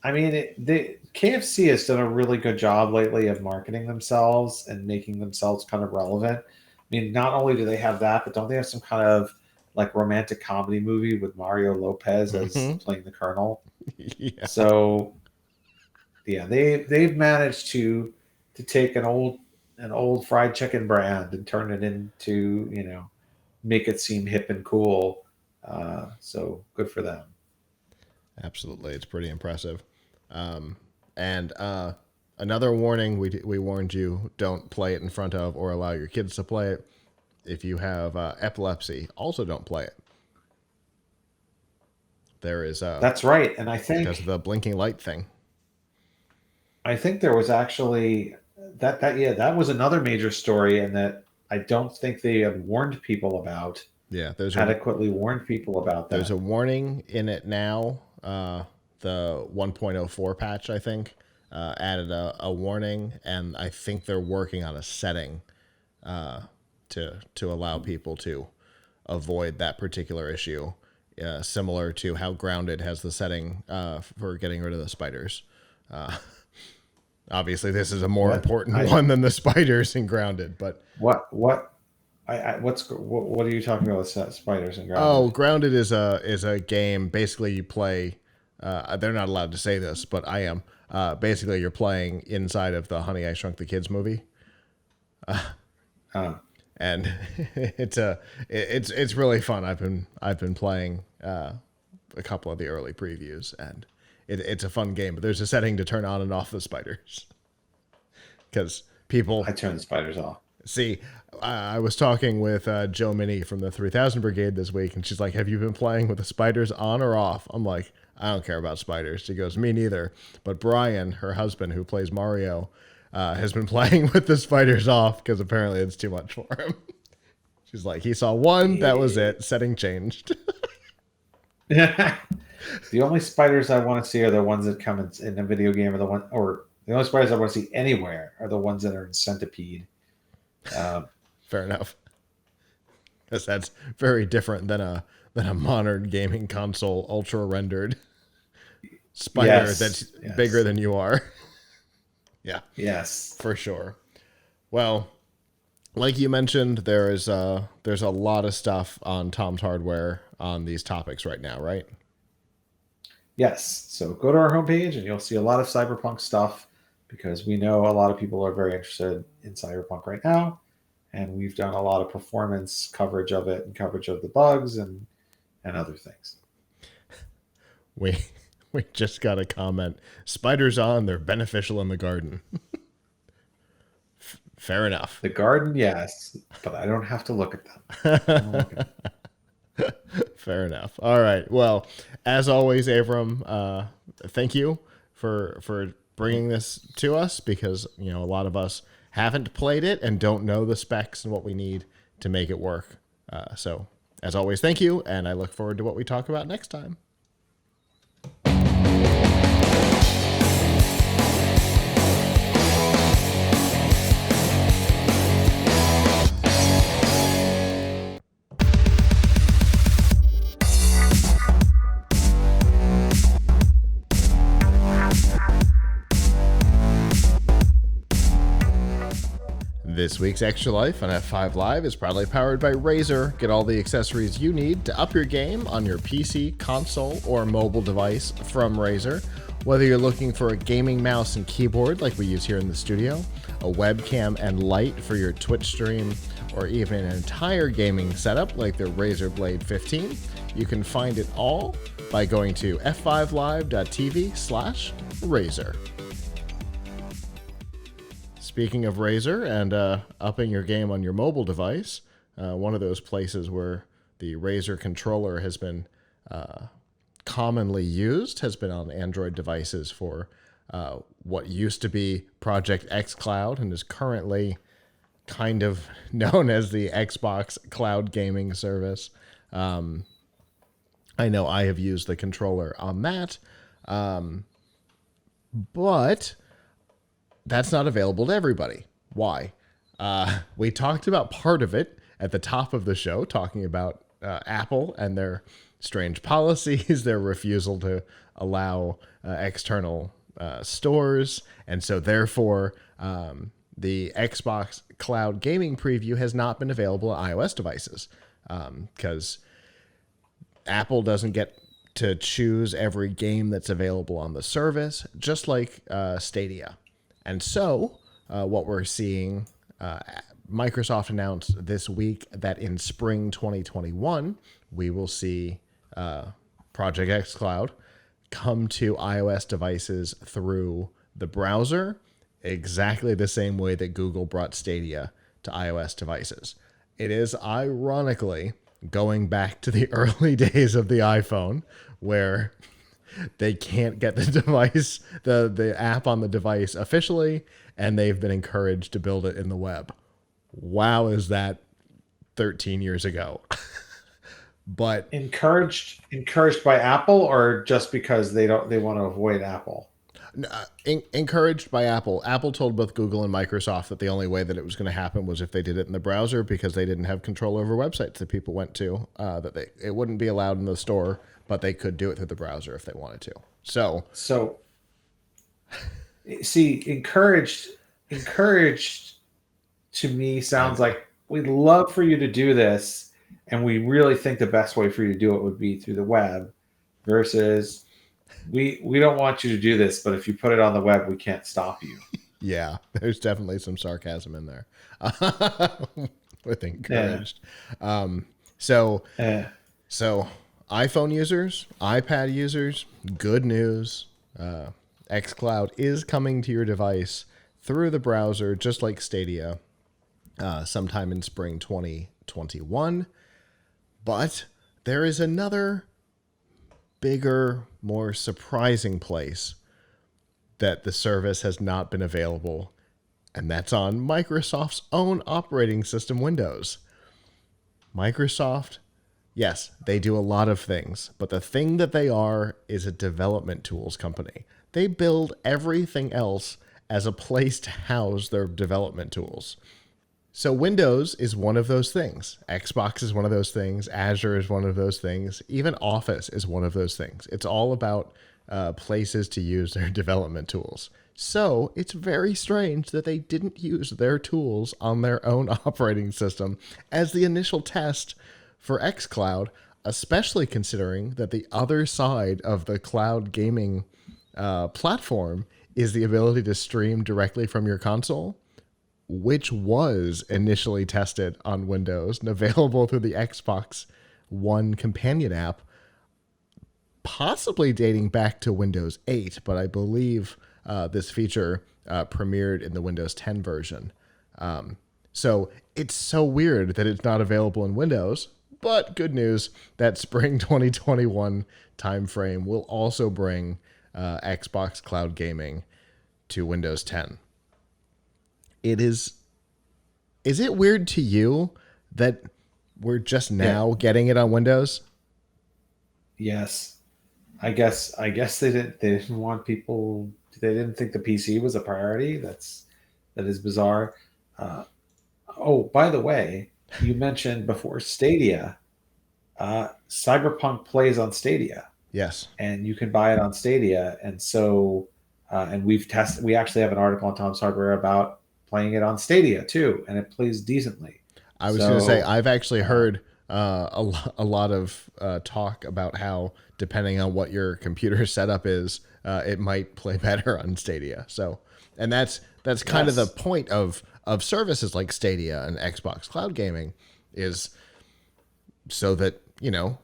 S2: the KFC has done a really good job lately of marketing themselves and making themselves kind of relevant. I mean, not only do they have that, but don't they have some kind of like romantic comedy movie with Mario Lopez as playing the Colonel?
S1: Yeah.
S2: So, yeah, they've managed to take an old fried chicken brand and turn it into, make it seem hip and cool. So good for them.
S1: Absolutely, it's pretty impressive. And another warning: we warned you, don't play it in front of or allow your kids to play it. If you have epilepsy, also don't play it. There is
S2: that's right, and I think
S1: because of the blinking light thing.
S2: I think there was actually that was another major story, and that I don't think they had warned people about.
S1: Yeah, there's
S2: adequately warned people about that.
S1: There's a warning in it now. The 1.04 patch, I think, added a warning, and I think they're working on a setting to allow people to avoid that particular issue, similar to how Grounded has the setting for getting rid of the spiders. Obviously, this is a more important one than the spiders in Grounded, but
S2: what are you talking about with spiders and Grounded?
S1: Oh, Grounded is a game. Basically, you play. They're not allowed to say this, but I am. Basically, you're playing inside of the Honey, I Shrunk the Kids movie. And it's really fun. I've been playing a couple of the early previews, and it's a fun game. But there's a setting to turn on and off the spiders, because people.
S2: I turn the spiders off.
S1: See, I was talking with Joe Minnie from the 3000 Brigade this week, and she's like, have you been playing with the spiders on or off? I'm like, I don't care about spiders. She goes, me neither. But Brian, her husband, who plays Mario, has been playing with the spiders off, because apparently it's too much for him. She's like, he saw one, that was it. Setting changed.
S2: The only spiders I want to see are the ones that come in a video game, or the only spiders I want to see anywhere are the ones that are in Centipede.
S1: Fair enough. Because that's very different than a modern gaming console ultra rendered spider that's bigger than you are. Yeah.
S2: Yes.
S1: For sure. Well, like you mentioned, there's a lot of stuff on Tom's Hardware on these topics right now, right?
S2: Yes. So go to our homepage and you'll see a lot of Cyberpunk stuff because we know a lot of people are very interested in Cyberpunk right now. And we've done a lot of performance coverage of it and coverage of the bugs and other things.
S1: We just got a comment. Spiders on, they're beneficial in the garden. Fair enough.
S2: The garden, yes, but I don't have to look at them.
S1: Fair enough. All right. Well, as always, Avram, thank you for bringing this to us because, a lot of us haven't played it and don't know the specs and what we need to make it work. So, as always, thank you, and I look forward to what we talk about next time. This week's Extra Life on F5 Live is proudly powered by Razer. Get all the accessories you need to up your game on your PC, console, or mobile device from Razer. Whether you're looking for a gaming mouse and keyboard like we use here in the studio, a webcam and light for your Twitch stream, or even an entire gaming setup like the Razer Blade 15, you can find it all by going to f5live.tv/Razer. Speaking of Razer and upping your game on your mobile device, one of those places where the Razer controller has been commonly used has been on Android devices for what used to be Project xCloud and is currently kind of known as the Xbox Cloud Gaming Service. I know I have used the controller on that, but that's not available to everybody. Why? We talked about part of it at the top of the show, talking about Apple and their strange policies, their refusal to allow external stores. And so therefore, the Xbox Cloud Gaming Preview has not been available on iOS devices because Apple doesn't get to choose every game that's available on the service, just like Stadia. And so what we're seeing, Microsoft announced this week that in spring 2021, we will see Project xCloud come to iOS devices through the browser, exactly the same way that Google brought Stadia to iOS devices. It is ironically going back to the early days of the iPhone where they can't get the device, the app on the device officially, and they've been encouraged to build it in the web. Wow, is that 13 years ago? But
S2: encouraged by Apple, or just because they want to avoid Apple?
S1: Encouraged by Apple. Apple told both Google and Microsoft that the only way that it was going to happen was if they did it in the browser because they didn't have control over websites that people went to. It wouldn't be allowed in the store, but they could do it through the browser if they wanted to. So
S2: see, encouraged to me sounds like we'd love for you to do this, and we really think the best way for you to do it would be through the web, versus we don't want you to do this, but if you put it on the web, we can't stop you.
S1: Yeah, there's definitely some sarcasm in there with encouraged. Yeah. So iPhone users, iPad users, good news. xCloud is coming to your device through the browser, just like Stadia, sometime in spring 2021. But there is another bigger, more surprising place that the service has not been available, and that's on Microsoft's own operating system, Windows. Microsoft, yes, they do a lot of things, but the thing that they are is a development tools company. They build everything else as a place to house their development tools. So Windows is one of those things. Xbox is one of those things. Azure is one of those things. Even Office is one of those things. It's all about places to use their development tools. So it's very strange that they didn't use their tools on their own operating system as the initial test for xCloud, especially considering that the other side of the cloud gaming platform is the ability to stream directly from your console, which was initially tested on Windows and available through the Xbox One companion app, possibly dating back to Windows 8, but I believe this feature premiered in the Windows 10 version. So it's so weird that it's not available in Windows, but good news, that spring 2021 timeframe will also bring Xbox Cloud Gaming to Windows 10. Is it weird to you that we're just now getting it on Windows?
S2: Yes. I guess they didn't want people, they didn't think the PC was a priority. That is bizarre. Oh, by the way, you mentioned before Stadia. Cyberpunk plays on Stadia.
S1: Yes.
S2: And you can buy it on Stadia. And so and we actually have an article on Tom's Hardware about playing it on Stadia too, and it plays decently.
S1: I was going to say, I've actually heard a lot of talk about how, depending on what your computer setup is, it might play better on Stadia. So, and that's kind of the point of services like Stadia and Xbox Cloud Gaming, is so that, you know,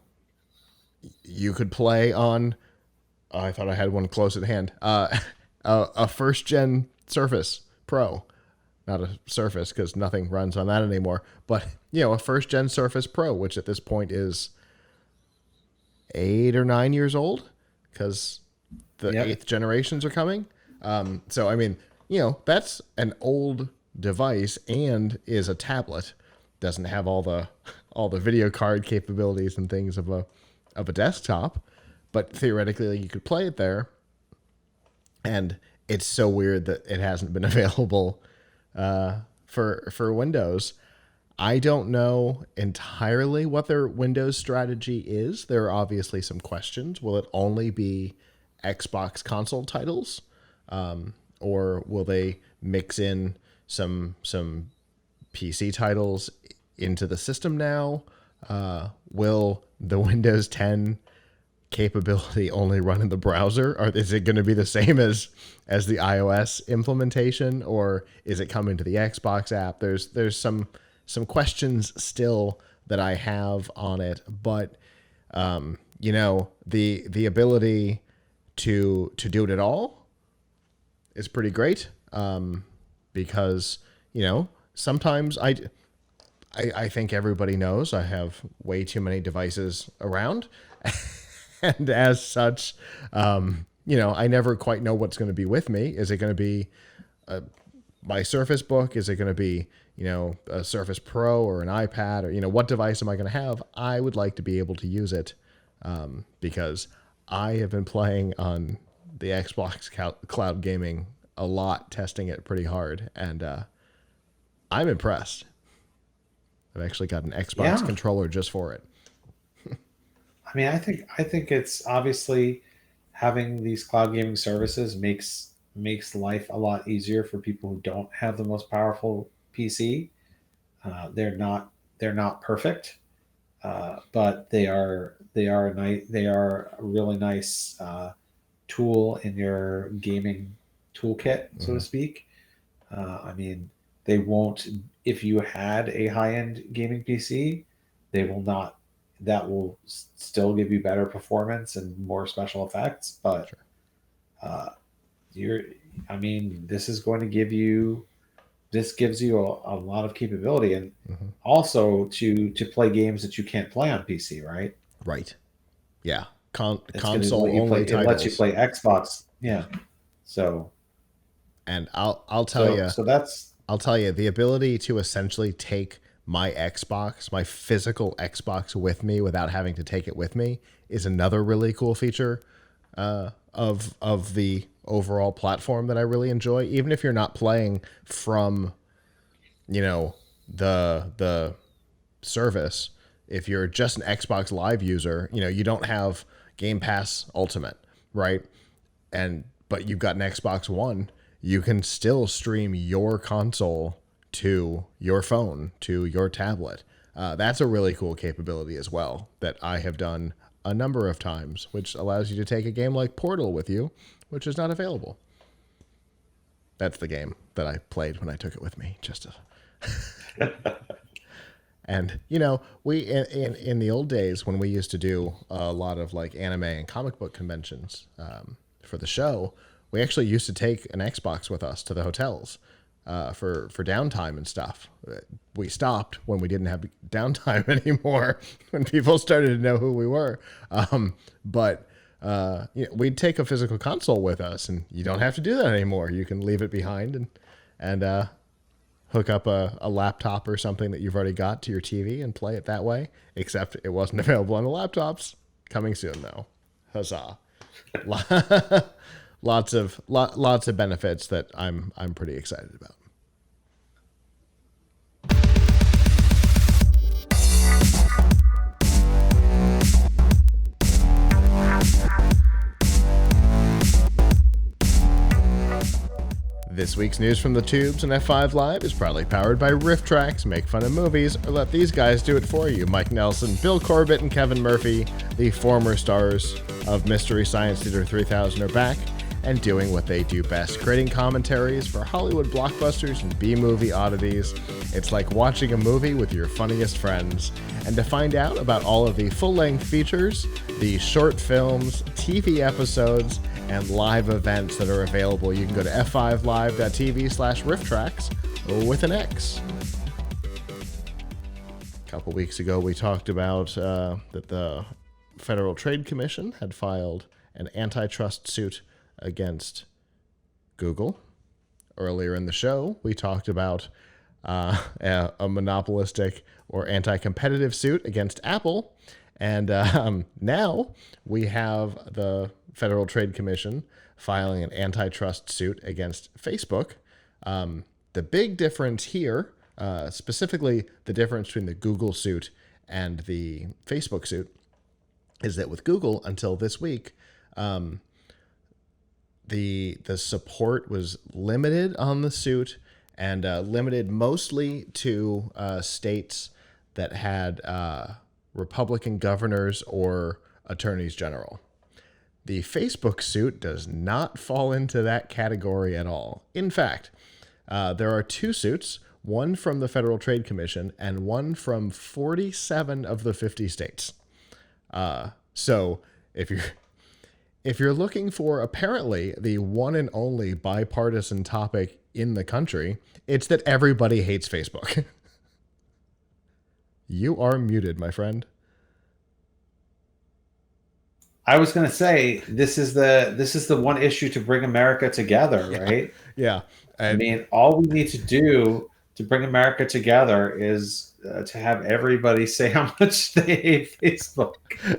S1: you could play on, I thought I had one close at hand, a first gen Surface Pro. Not a Surface, because nothing runs on that anymore. But, you know, a first-gen Surface Pro, which at this point is 8 or 9 years old, because the 8th generations are coming. So, I mean, you know, that's an old device and is a tablet. Doesn't have all the video card capabilities and things of a desktop, but theoretically you could play it there. And it's so weird that it hasn't been available for Windows. I don't know entirely what their Windows strategy is. There are obviously some questions. Will it only be Xbox console titles, or will they mix in some PC titles into the system now? Will the Windows 10 capability only run in the browser, or is it going to be the same as the iOS implementation, or is it coming to the Xbox app? There's some questions still that I have on it, but you know, the ability to do it at all is pretty great, because, you know, sometimes I think everybody knows I have way too many devices around. And as such, you know, I never quite know what's going to be with me. Is it going to be my Surface Book? Is it going to be, you know, a Surface Pro or an iPad? Or, you know, what device am I going to have? I would like to be able to use it, because I have been playing on the Xbox Cloud Gaming a lot, testing it pretty hard, and I'm impressed. I've actually got an Xbox controller just for it.
S2: I mean, I think it's obviously, having these cloud gaming services makes life a lot easier for people who don't have the most powerful PC. They're not perfect, but they are a really nice tool in your gaming toolkit, so to speak. I mean, they won't, if you had a high-end gaming PC, they will not. That will still give you better performance and more special effects, but I mean, this gives you a lot of capability, and also to play games that you can't play on PC, right?
S1: Right. Yeah. Console only titles.
S2: It lets you play Xbox. Yeah. So.
S1: And I'll tell you.
S2: So that's.
S1: I'll tell you, the ability to essentially take my Xbox, my physical Xbox, with me without having to take it with me is another really cool feature of the overall platform that I really enjoy. Even if you're not playing from, you know, the service, if you're just an Xbox Live user, you don't have Game Pass Ultimate, right? But you've got an Xbox One, you can still stream your console to your phone, to your tablet. That's a really cool capability as well that I have done a number of times, which allows you to take a game like Portal with you, which is not available. That's the game that I played when I took it with me. And we in the old days when we used to do a lot of like anime and comic book conventions for the show, we actually used to take an Xbox with us to the hotels for downtime and stuff. We stopped when we didn't have downtime anymore, when people started to know who we were. But we'd take a physical console with us, and you don't have to do that anymore. You can leave it behind and hook up a laptop or something that you've already got to your TV and play it that way, except it wasn't available on the laptops. Coming soon, though. Huzzah. Lots of benefits that I'm pretty excited about. This week's news from the tubes and F5 Live is proudly powered by Riff Tracks. Make fun of movies or let these guys do it for you. Mike Nelson, Bill Corbett, and Kevin Murphy, the former stars of Mystery Science Theater 3000, are back and doing what they do best, creating commentaries for Hollywood blockbusters and B-movie oddities. It's like watching a movie with your funniest friends. And to find out about all of the full-length features, the short films, TV episodes, and live events that are available, you can go to f5live.tv/rifftracks with an X. A couple weeks ago, we talked about that the Federal Trade Commission had filed an antitrust suit against Google. Earlier in the show, we talked about a monopolistic or anti-competitive suit against Apple. And now we have the Federal Trade Commission filing an antitrust suit against Facebook. The big difference here, specifically the difference between the Google suit and the Facebook suit, is that with Google, until this week, the support was limited on the suit and limited mostly to states that had Republican governors or attorneys general. The Facebook suit does not fall into that category at all. In fact, there are two suits, one from the Federal Trade Commission and one from 47 of the 50 states. So if you're looking for apparently the one and only bipartisan topic in the country, it's that everybody hates Facebook. You are muted, my friend.
S2: I was going to say this is the one issue to bring America together, right?
S1: Yeah.
S2: I mean, all we need to do to bring America together is to have everybody say how much they hate Facebook.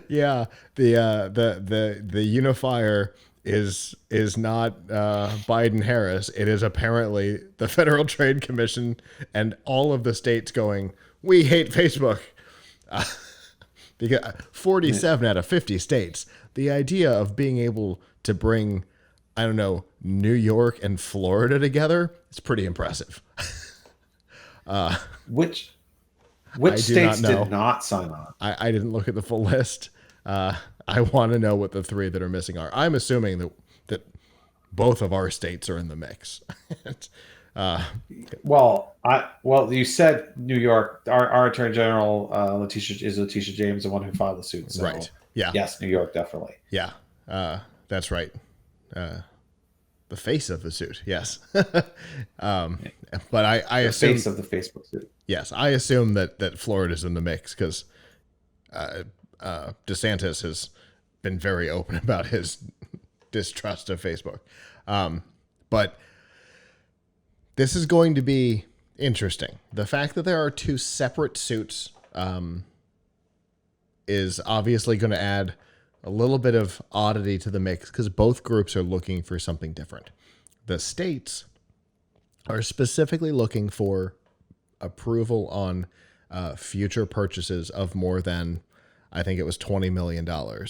S1: Yeah, the unifier is not Biden Harris. It is apparently the Federal Trade Commission and all of the states going, we hate Facebook. Because 47 out of 50 states, the idea of being able to bring, I don't know, New York and Florida together is pretty impressive.
S2: Which states did not sign on?
S1: I didn't look at the full list. I want to know what the three that are missing are. I'm assuming that both of our states are in the mix.
S2: Well, you said New York. Our Attorney General Letitia James, the one who filed the suit. So
S1: right. Yeah.
S2: Yes, New York definitely.
S1: Yeah. That's right. The face of the suit. Yes. But I assume
S2: face of the Facebook suit.
S1: Yes, I assume that Florida's in the mix because DeSantis has been very open about his distrust of Facebook. But this is going to be interesting. The fact that there are two separate suits is obviously going to add a little bit of oddity to the mix because both groups are looking for something different. The states are specifically looking for approval on future purchases of more than, I think it was $20 million,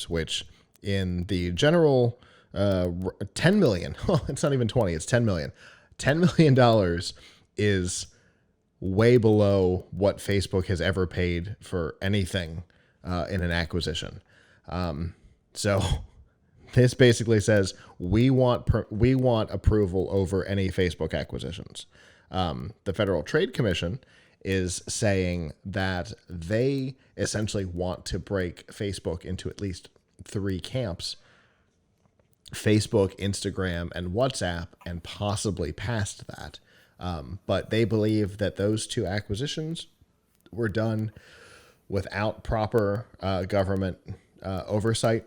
S1: which in the general 10 million, it's not even 20, it's 10 million. $10 million is way below what Facebook has ever paid for anything in an acquisition. So this basically says we want approval over any Facebook acquisitions. The Federal Trade Commission is saying that they essentially want to break Facebook into at least 3 camps: Facebook, Instagram, and WhatsApp, and possibly past that. But they believe that those 2 acquisitions were done without proper government oversight.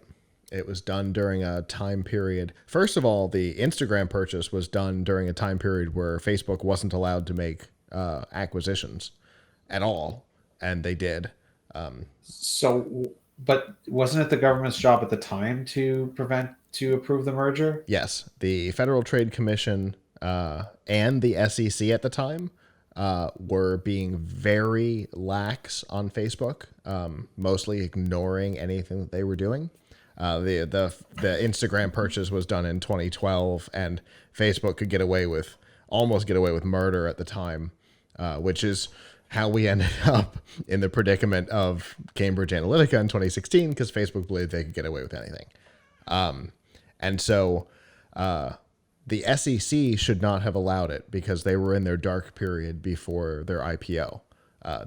S1: It was done during a time period. First of all, the Instagram purchase was done during a time period where Facebook wasn't allowed to make acquisitions at all, and they did.
S2: But wasn't it the government's job at the time to approve the merger?
S1: Yes, the Federal Trade Commission and the SEC at the time were being very lax on Facebook, mostly ignoring anything that they were doing. The Instagram purchase was done in 2012, and Facebook could almost get away with murder at the time, which is how we ended up in the predicament of Cambridge Analytica in 2016, because Facebook believed they could get away with anything. And so the SEC should not have allowed it, because they were in their dark period before their IPO.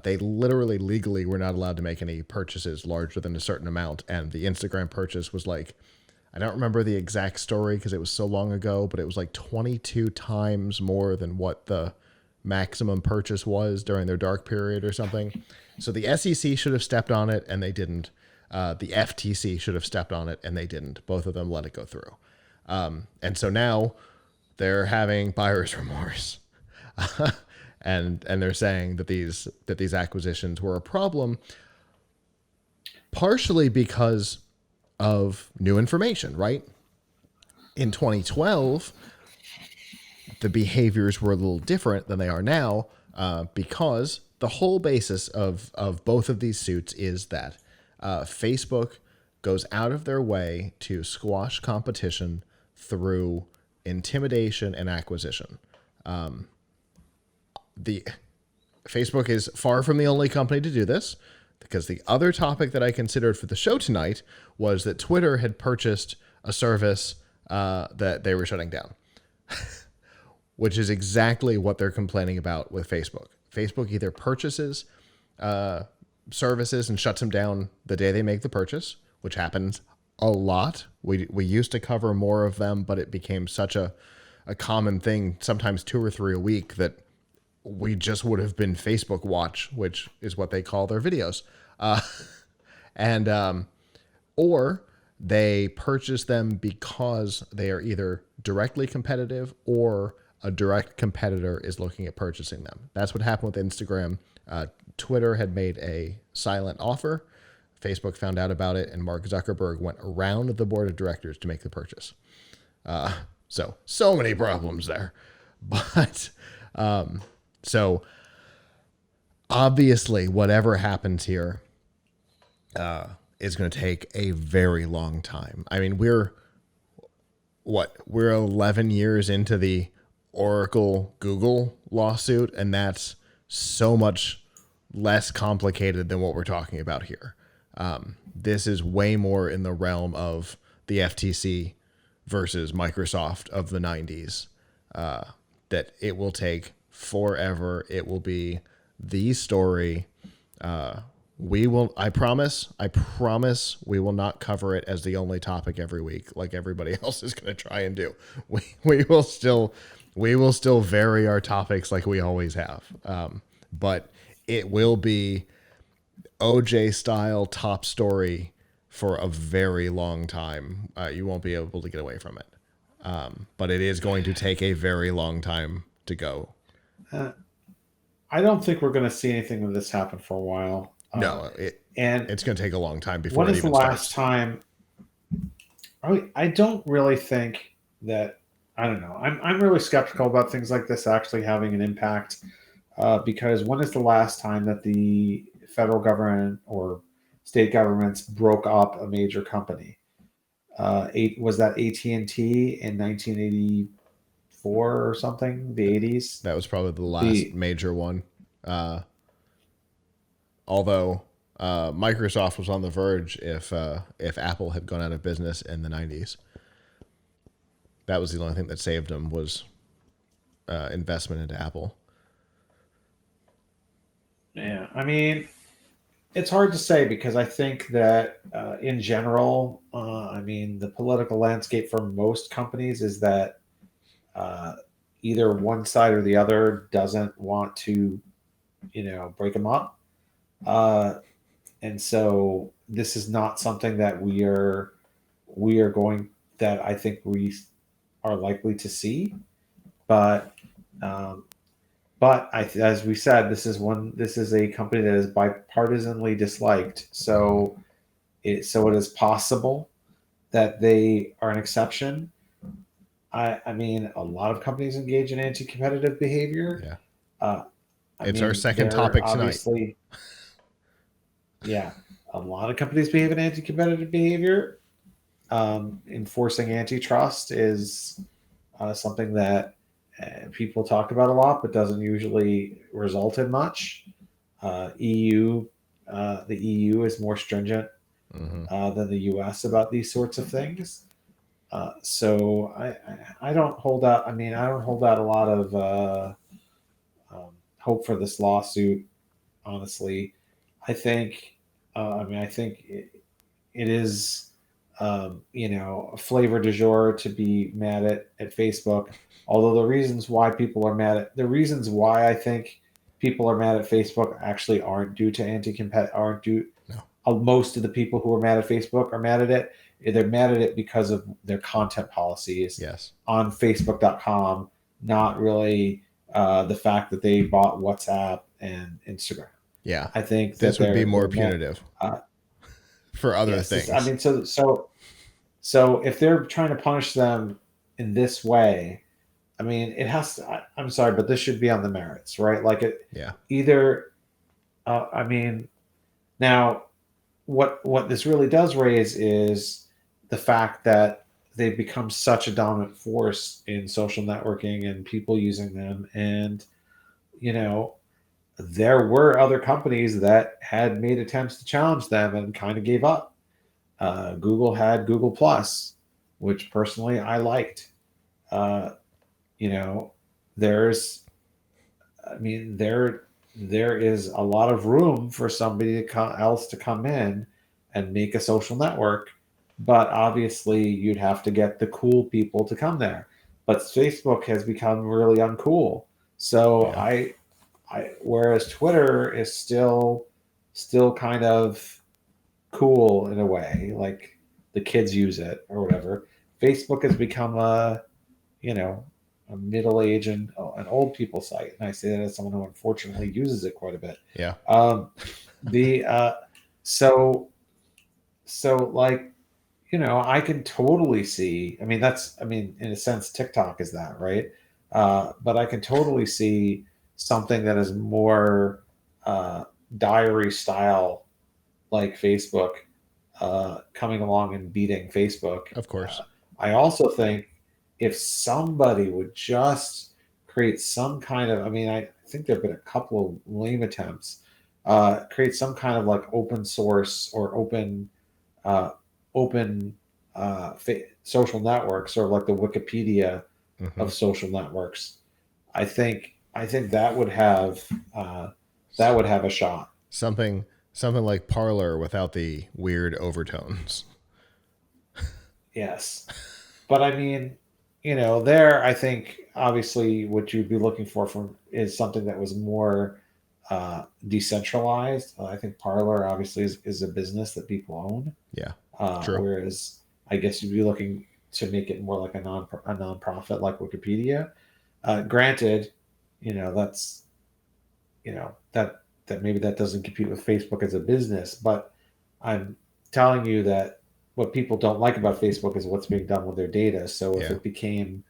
S1: They literally legally were not allowed to make any purchases larger than a certain amount. And the Instagram purchase was like, I don't remember the exact story because it was so long ago, but it was like 22 times more than what the maximum purchase was during their dark period or something. So the SEC should have stepped on it, and they didn't. The FTC should have stepped on it, and they didn't. Both of them let it go through. And so now they're having buyer's remorse. And they're saying that these acquisitions were a problem, partially because of new information, right? In 2012, the behaviors were a little different than they are now, because the whole basis of both of these suits is that Facebook goes out of their way to squash competition through intimidation and acquisition. The Facebook is far from the only company to do this, because the other topic that I considered for the show tonight was that Twitter had purchased a service that they were shutting down, which is exactly what they're complaining about with Facebook. Facebook either purchases services and shuts them down the day they make the purchase, which happens a lot. We used to cover more of them, but it became such a common thing, sometimes 2 or 3 a week, that we just would have been Facebook watch, which is what they call their videos. Or they purchase them because they are either directly competitive or a direct competitor is looking at purchasing them. That's what happened with Instagram. Twitter had made a silent offer. Facebook found out about it, and Mark Zuckerberg went around the board of directors to make the purchase. So many problems there. But so obviously, whatever happens here is going to take a very long time. I mean, we're 11 years into the Oracle Google lawsuit, and that's so much less complicated than what we're talking about here. This is way more in the realm of the FTC versus Microsoft of the 90s, that it will take forever. It will be the story. I promise we will not cover it as the only topic every week, like everybody else is going to try and do. We will still vary our topics like we always have. But it will be OJ style top story for a very long time. You won't be able to get away from it. But it is going to take a very long time to go.
S2: I don't think we're going to see anything of this happen for a while.
S1: No, it's going to take a long time before
S2: when
S1: it
S2: is
S1: even
S2: the last
S1: starts.
S2: time? I don't really think that. I don't know. I'm really skeptical about things like this actually having an impact because when is the last time that the federal government or state governments broke up a major company? Was that AT&T in 1984 or something? The 80s.
S1: That was probably the last major one. Although Microsoft was on the verge if Apple had gone out of business in the 90s. That was the only thing that saved them was investment into Apple.
S2: Yeah, I mean, it's hard to say because I think that in general, I mean, the political landscape for most companies is that either one side or the other doesn't want to, break them up. And so this is not something that we are going that I think we are likely to see, but um, as we said, this is a company that is bipartisanly disliked. So it is possible that they are an exception. I mean, a lot of companies engage in anti-competitive behavior.
S1: Yeah. It's our second topic tonight.
S2: Yeah, a lot of companies behave in anti-competitive behavior. Enforcing antitrust is something that people talk about a lot, but doesn't usually result in much. EU, the EU is more stringent than the US about these sorts of things. So I don't hold out. I mean, I don't hold out a lot of hope for this lawsuit. Honestly, I think. I think it is, a flavor du jour to be mad at Facebook. Although the reasons why I think people are mad at Facebook actually aren't due to aren't due.
S1: No.
S2: Most of the people who are mad at Facebook are mad at it. They're mad at it because of their content policies.
S1: Yes.
S2: On Facebook.com, not really the fact that they bought WhatsApp and Instagram.
S1: Yeah,
S2: I think
S1: this would be more punitive for other things.
S2: I mean, so if they're trying to punish them in this way, I mean, it has to. I'm sorry, but this should be on the merits, right? Like it.
S1: Yeah.
S2: Either, I mean, now, what this really does raise is the fact that they've become such a dominant force in social networking and people using them, and there were other companies that had made attempts to challenge them and kind of gave up. Google had Google Plus, which personally I liked. There's, I mean, there is a lot of room for somebody else to come in and make a social network, but obviously you'd have to get the cool people to come there. But Facebook has become really uncool. So
S1: yeah.
S2: whereas Twitter is still kind of cool in a way, like the kids use it or whatever. Facebook has become a middle age and an old people site, and I say that as someone who unfortunately uses it quite a bit.
S1: Yeah.
S2: So like I can totally see. I mean, in a sense, TikTok is that, right? But I can totally see something that is more diary style, like Facebook, coming along and beating Facebook.
S1: Of course.
S2: I also think if somebody would just create some kind of, I mean, I think there have been a couple of lame attempts, create some kind of like open source or open social networks, sort of like the Wikipedia of social networks. I think that would have a shot.
S1: Something like Parler without the weird overtones.
S2: Yes, but I mean, there I think obviously what you'd be looking for is something that was more decentralized. I think Parler obviously is a business that people own.
S1: Yeah,
S2: true. Whereas I guess you'd be looking to make it more like a nonprofit like Wikipedia. Granted, that's that maybe that doesn't compete with Facebook as a business, but I'm telling you that what people don't like about Facebook is what's being done with their data. So if it became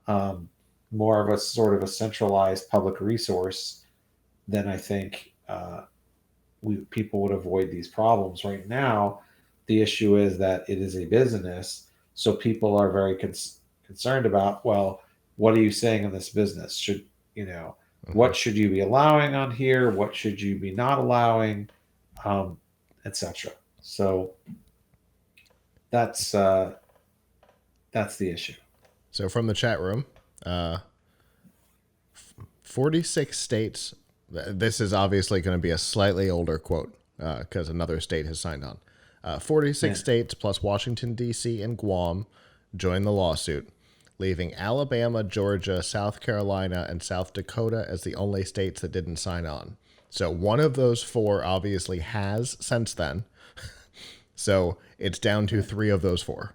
S2: more of a sort of a centralized public resource, then I think people would avoid these problems. Right now, the issue is that it is a business, so people are very concerned about, well, what are you saying in this business? Should
S1: Mhm.
S2: what should you be allowing on here? What should you be not allowing, etc. So that's uh, that's the issue.
S1: So from the chat room, 46 states. This is obviously going to be a slightly older quote because another state has signed on. 46
S2: Yeah.
S1: states plus Washington, D.C. and Guam join the lawsuit, leaving Alabama, Georgia, South Carolina, and South Dakota as the only states that didn't sign on. So one of those four obviously has since then. So it's down to three of those four.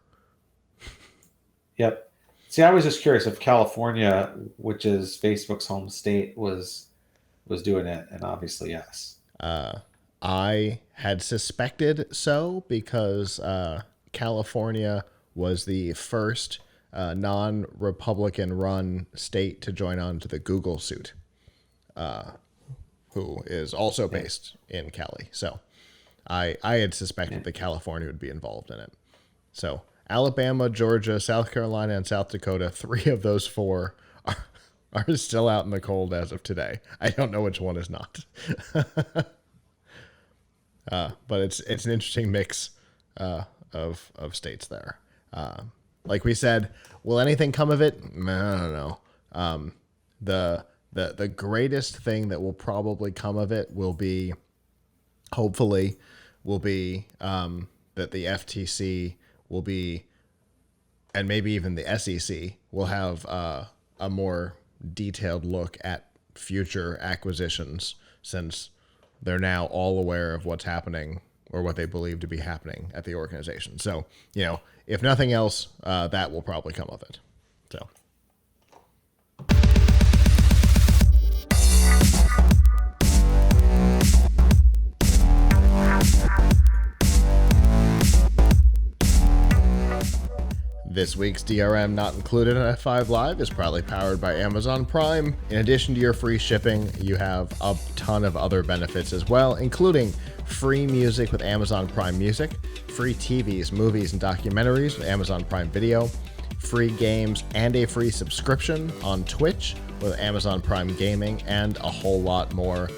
S2: Yep. See, I was just curious if California, which is Facebook's home state, was doing it, and obviously yes.
S1: I had suspected so because California was the first non-Republican run state to join on to the Google suit, who is also based in Cali. So I had suspected that California would be involved in it. So Alabama, Georgia, South Carolina, and South Dakota, three of those four are still out in the cold as of today. I don't know which one is not. But it's an interesting mix of states there. Like we said, will anything come of it? I don't know. The greatest thing that will probably come of it will be, hopefully, will be that the FTC will be, and maybe even the SEC will have a more detailed look at future acquisitions, since they're now all aware of what's happening or what they believe to be happening at the organization. So, if nothing else, that will probably come of it. So. This week's DRM Not Included on F5 Live is proudly powered by Amazon Prime. In addition to your free shipping, you have a ton of other benefits as well, including free music with Amazon Prime Music, free TVs, movies, and documentaries with Amazon Prime Video, free games, and a free subscription on Twitch with Amazon Prime Gaming, and a whole lot more.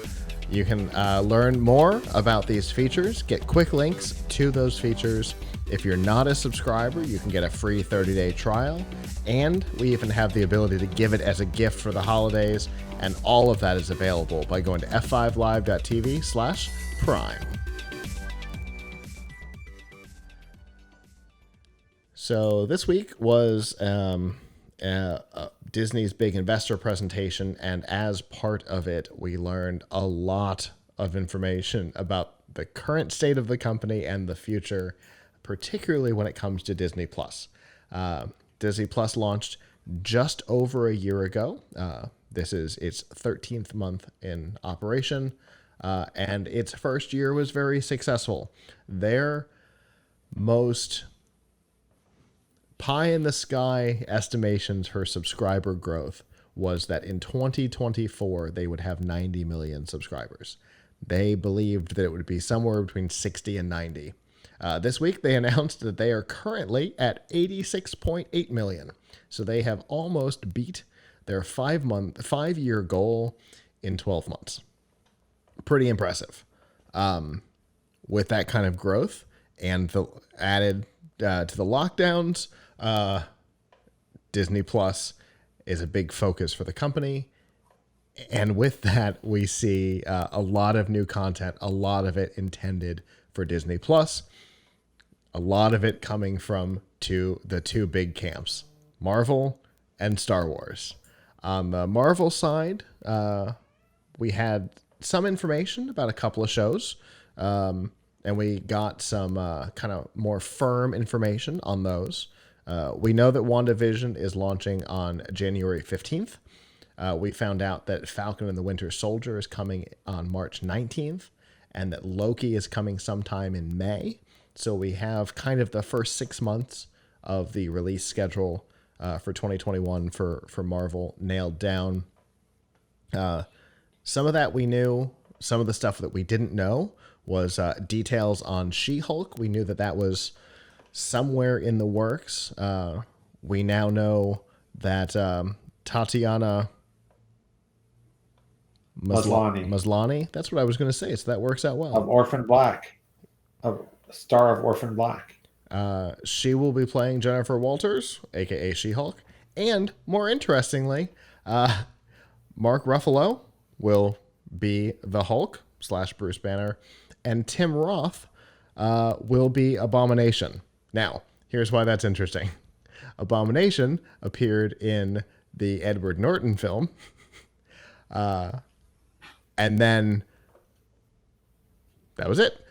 S1: You can learn more about these features, get quick links to those features. If you're not a subscriber, you can get a free 30-day trial, and we even have the ability to give it as a gift for the holidays, and all of that is available by going to f5live.tv/prime. So this week was Disney's big investor presentation, and as part of it, we learned a lot of information about the current state of the company and the future, particularly when it comes to Disney Plus. Disney Plus launched just over a year ago. This is its 13th month in operation, and its first year was very successful. Their most pie-in-the-sky estimations for subscriber growth was that in 2024, they would have 90 million subscribers. They believed that it would be somewhere between 60 and 90. This week, they announced that they are currently at 86.8 million. So they have almost beat their 5-year goal in 12 months. Pretty impressive. With that kind of growth and added to the lockdowns, Disney Plus is a big focus for the company. And with that, we see a lot of new content, a lot of it intended for Disney Plus, a lot of it coming from the two big camps, Marvel and Star Wars. On the Marvel side, we had some information about a couple of shows, and we got some kind of more firm information on those. We know that WandaVision is launching on January 15th. We found out that Falcon and the Winter Soldier is coming on March 19th, and that Loki is coming sometime in May. So we have kind of the first 6 months of the release schedule for 2021 for Marvel nailed down. some of that we knew. Some of the stuff that we didn't know was details on She-Hulk. We knew that that was somewhere in the works. We now know that Tatiana Maslany. That's what I was going to say. So that works out well.
S2: Of Orphan Black, of star of Orphan Black.
S1: She will be playing Jennifer Walters, aka She-Hulk, and more interestingly, Mark Ruffalo will be the Hulk / Bruce Banner, and Tim Roth will be Abomination. Now, here's why that's interesting. Abomination appeared in the Edward Norton film, and then that was it.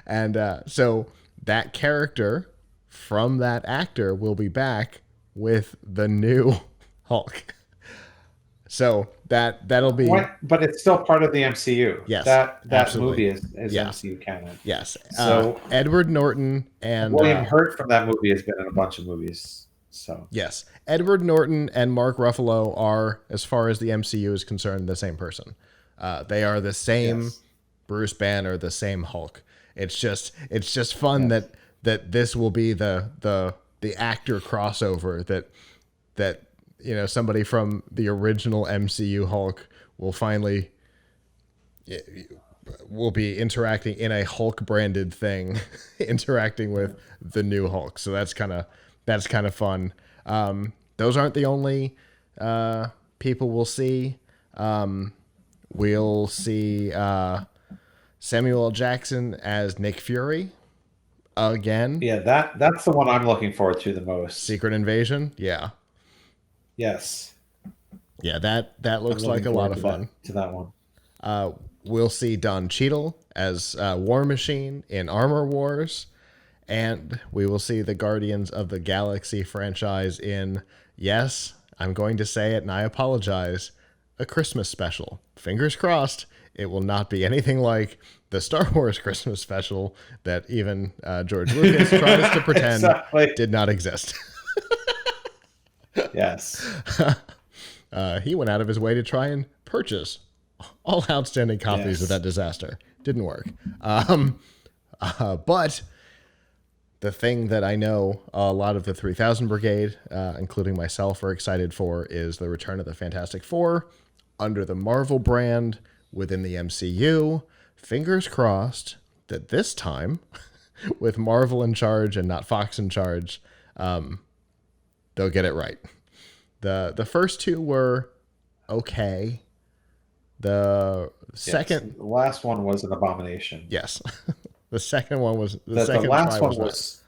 S1: and so that character from that actor will be back with the new Hulk. So that'll be.
S2: But it's still part of the MCU.
S1: Yes,
S2: that
S1: absolutely.
S2: movie is MCU canon.
S1: Yes.
S2: So
S1: Edward Norton and
S2: William Hurt from that movie has been in a bunch of movies. So
S1: yes, Edward Norton and Mark Ruffalo are, as far as the MCU is concerned, the same person. They are the same Bruce Banner, the same Hulk. It's just fun that this will be the actor crossover that somebody from the original MCU Hulk will be interacting in a Hulk branded thing, interacting with the new Hulk. So that's kind of fun. Those aren't the only people we'll see. We'll see Samuel L. Jackson as Nick Fury again.
S2: Yeah, that's the one I'm looking forward to the most.
S1: Secret Invasion. Yeah.
S2: Yes.
S1: Yeah, that looks like a lot of fun.
S2: To that one.
S1: We'll see Don Cheadle as War Machine in Armor Wars, and we will see the Guardians of the Galaxy franchise in, yes, I'm going to say it and I apologize, a Christmas special. Fingers crossed it will not be anything like the Star Wars Christmas special that even George Lucas tries to pretend did not exist.
S2: Yes.
S1: He went out of his way to try and purchase all outstanding copies of that disaster. Didn't work. But the thing that I know a lot of the 3000 Brigade, including myself, are excited for is the return of the Fantastic Four under the Marvel brand within the MCU. Fingers crossed that this time, with Marvel in charge and not Fox in charge, they'll get it right. The first two were okay. The second,
S2: the last one was an abomination.
S1: Yes, the second one was
S2: the last one was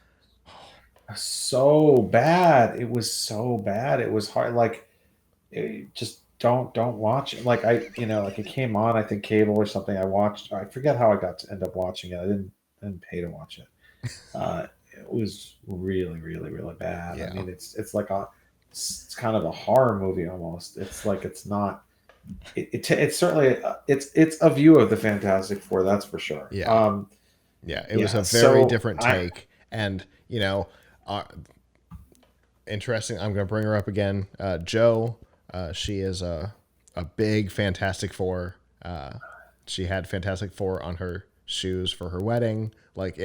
S2: so bad. It was so bad. It was hard. Like, just don't watch it. Like it came on, I think cable or something. I watched. I forget how I got to end up watching it. I didn't pay to watch it. It was really, really, really bad. Yeah. I mean, it's like it's kind of a horror movie almost. It's like it's not. It's certainly it's a view of the Fantastic Four, that's for sure.
S1: Yeah. It was a very different take, and interesting. I'm going to bring her up again. Jo, she is a big Fantastic Four. She had Fantastic Four on her shoes for her wedding. Like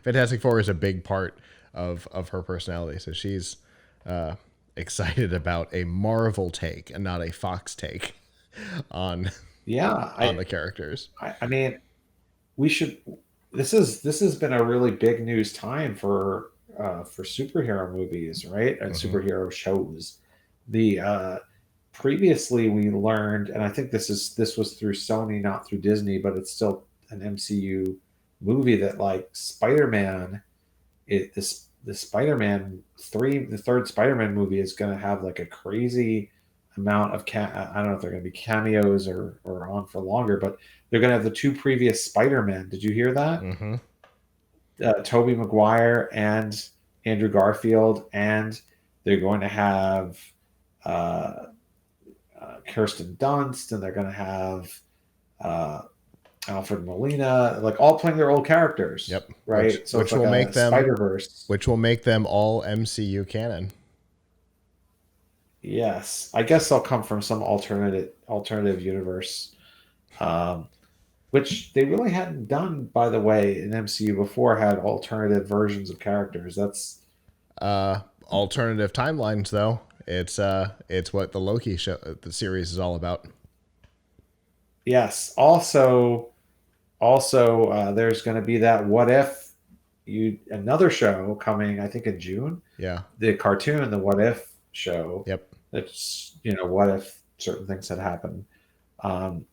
S1: Fantastic Four is a big part of her personality. So she's excited about a Marvel take and not a Fox take on the characters.
S2: I mean, we should. This has been a really big news time for superhero movies, right? And superhero shows. The previously we learned, and I think this was through Sony, not through Disney, but it's still an MCU movie, that like Spider-Man, the Spider-Man 3, the third Spider-Man movie is going to have like a crazy amount of I don't know if they're going to be cameos or on for longer, but they're going to have the two previous Spider-Men. Did you hear that?
S1: Mm-hmm.
S2: Tobey Maguire and Andrew Garfield, and they're going to have Kirsten Dunst, and they're going to have Alfred Molina, like all playing their old characters.
S1: Yep.
S2: Right.
S1: Which will make them
S2: Spider-Verse.
S1: Which will make them all MCU canon.
S2: Yes, I guess they'll come from some alternative universe, um, which they really hadn't done, by the way, in MCU before. Had alternative versions of characters. That's
S1: Alternative timelines, though. It's what the Loki show, the series, is all about.
S2: yes. Also, there's going to be that what if you another show coming. I think in June.
S1: Yeah.
S2: The cartoon, the what if show.
S1: Yep.
S2: That's what if certain things had happened. Um,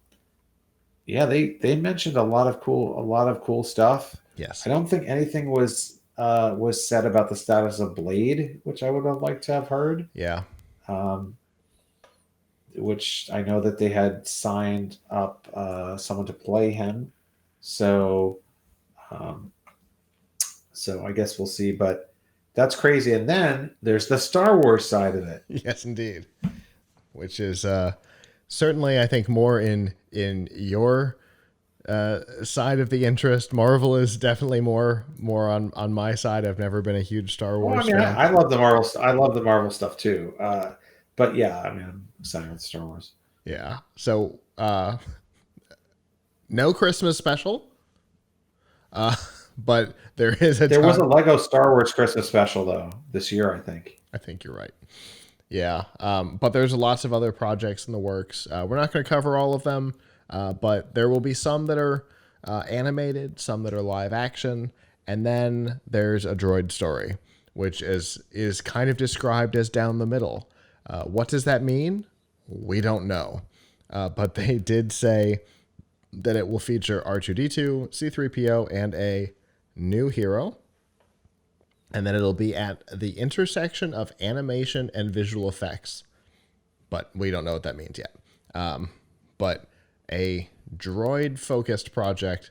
S2: yeah, they mentioned a lot of cool stuff.
S1: Yes.
S2: I don't think anything was said about the status of Blade, which I would have liked to have heard.
S1: Yeah.
S2: Um, which I know that they had signed up someone to play him. So, um, so I guess we'll see. But that's crazy. And then there's the Star Wars side of it.
S1: Yes, indeed. Which is certainly, I think, more in your side of the interest. Marvel is definitely more on my side. I've never been a huge Star
S2: Well, I
S1: Wars
S2: mean,
S1: fan.
S2: I love the Marvel. I love the Marvel stuff too. But yeah, I mean, I'm excited with Star Wars.
S1: Yeah. So no Christmas special. But there is a
S2: There was
S1: ton.
S2: a Lego Star Wars Christmas special though this year, I think.
S1: I think you're right. Yeah. But there's lots of other projects in the works. We're not going to cover all of them, but there will be some that are animated, some that are live action, and then there's a droid story, which is kind of described as down the middle. What does that mean? We don't know. But they did say that it will feature R2D2, C3PO, and a new hero. And then it'll be at the intersection of animation and visual effects. But we don't know what that means yet. But a droid-focused project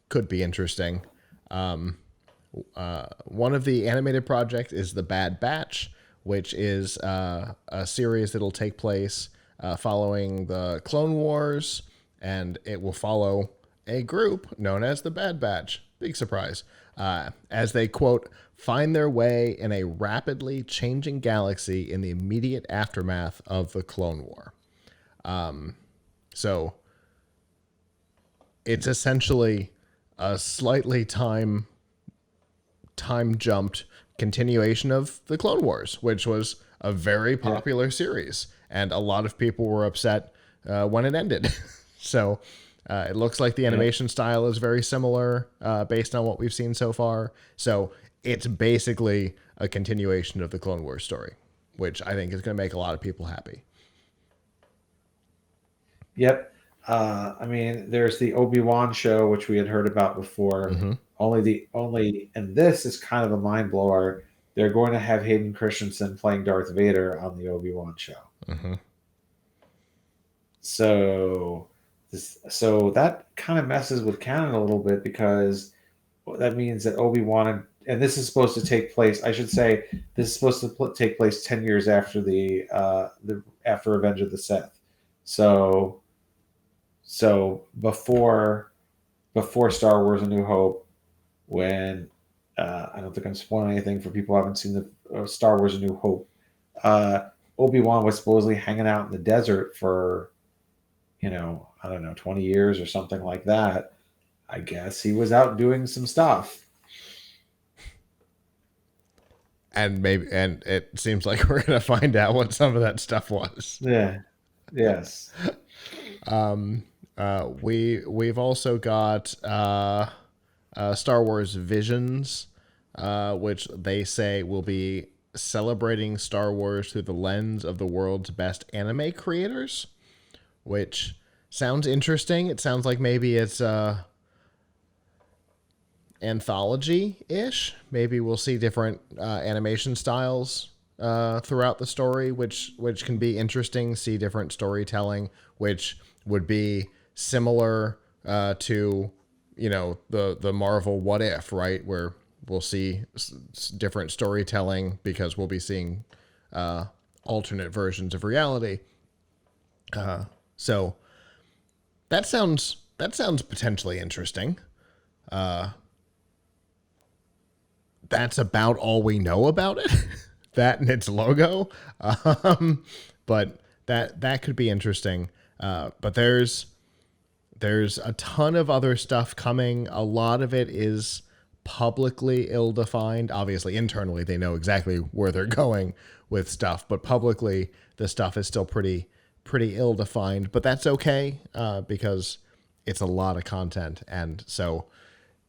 S1: could be interesting. One of the animated projects is The Bad Batch, which is a series that'll take place following the Clone Wars, and it will follow a group known as the Bad Batch. Big surprise. As they, quote, find their way in a rapidly changing galaxy in the immediate aftermath of the Clone War. So it's essentially a slightly time jumped continuation of the Clone Wars, which was a very popular series, and a lot of people were upset when it ended. So it looks like the animation style is very similar based on what we've seen so far. So it's basically a continuation of the Clone Wars story, which I think is going to make a lot of people happy.
S2: Yep. I mean, there's the Obi-Wan show, which we had heard about before.
S1: Mm-hmm.
S2: And this is kind of a mind blower. They're going to have Hayden Christensen playing Darth Vader on the Obi-Wan show.
S1: Mm-hmm.
S2: So that kind of messes with canon a little bit, because that means that Obi-Wan, and this is supposed to take place. I should say this is supposed to take place 10 years after the after Revenge of the Sith. So before Star Wars: A New Hope, when I don't think I'm spoiling anything for people who haven't seen the Star Wars: A New Hope. Obi-Wan was supposedly hanging out in the desert for, I don't know, 20 years or something like that. I guess he was out doing some stuff.
S1: And it seems like we're going to find out what some of that stuff was.
S2: Yeah. Yes.
S1: We've also got Star Wars Visions, which they say will be celebrating Star Wars through the lens of the world's best anime creators, which sounds interesting. It sounds like maybe it's anthology-ish. Maybe we'll see different animation styles throughout the story, which can be interesting. See different storytelling, which would be similar to the Marvel What If, right, where we'll see different storytelling because we'll be seeing alternate versions of reality. So that sounds potentially interesting. That's about all we know about it. that and its logo. But that could be interesting. But there's a ton of other stuff coming. A lot of it is publicly ill-defined. Obviously, internally, they know exactly where they're going with stuff, but publicly, the stuff is still pretty ill-defined. But that's okay, because it's a lot of content, and so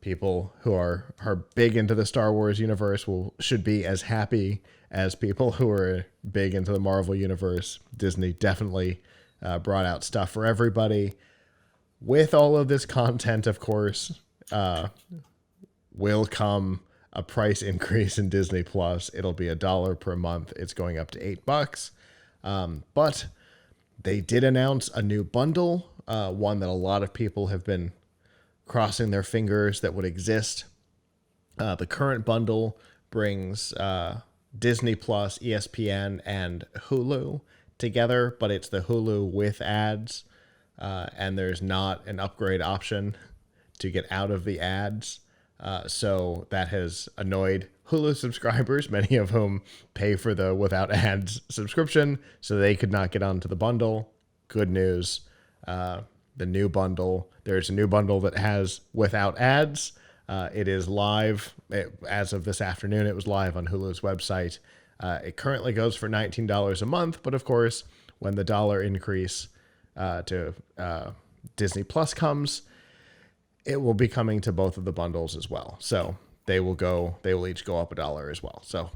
S1: people who are big into the Star Wars universe should be as happy as people who are big into the Marvel universe. Disney definitely brought out stuff for everybody. With all of this content, of course, will come a price increase in Disney Plus. It'll be $1 per month. It's going up to $8. But they did announce a new bundle, one that a lot of people have been crossing their fingers that would exist. The current bundle brings Disney Plus, ESPN, and Hulu together, but it's the Hulu with ads, and there's not an upgrade option to get out of the ads. So that has annoyed Hulu subscribers, many of whom pay for the without ads subscription, so they could not get onto the bundle. Good news. The new bundle, there's a new bundle that has without ads. It is live. As of this afternoon, it was live on Hulu's website. It currently goes for $19 a month, but of course, when the dollar increase to Disney Plus comes, it will be coming to both of the bundles as well. So they will each go up $1 as well. So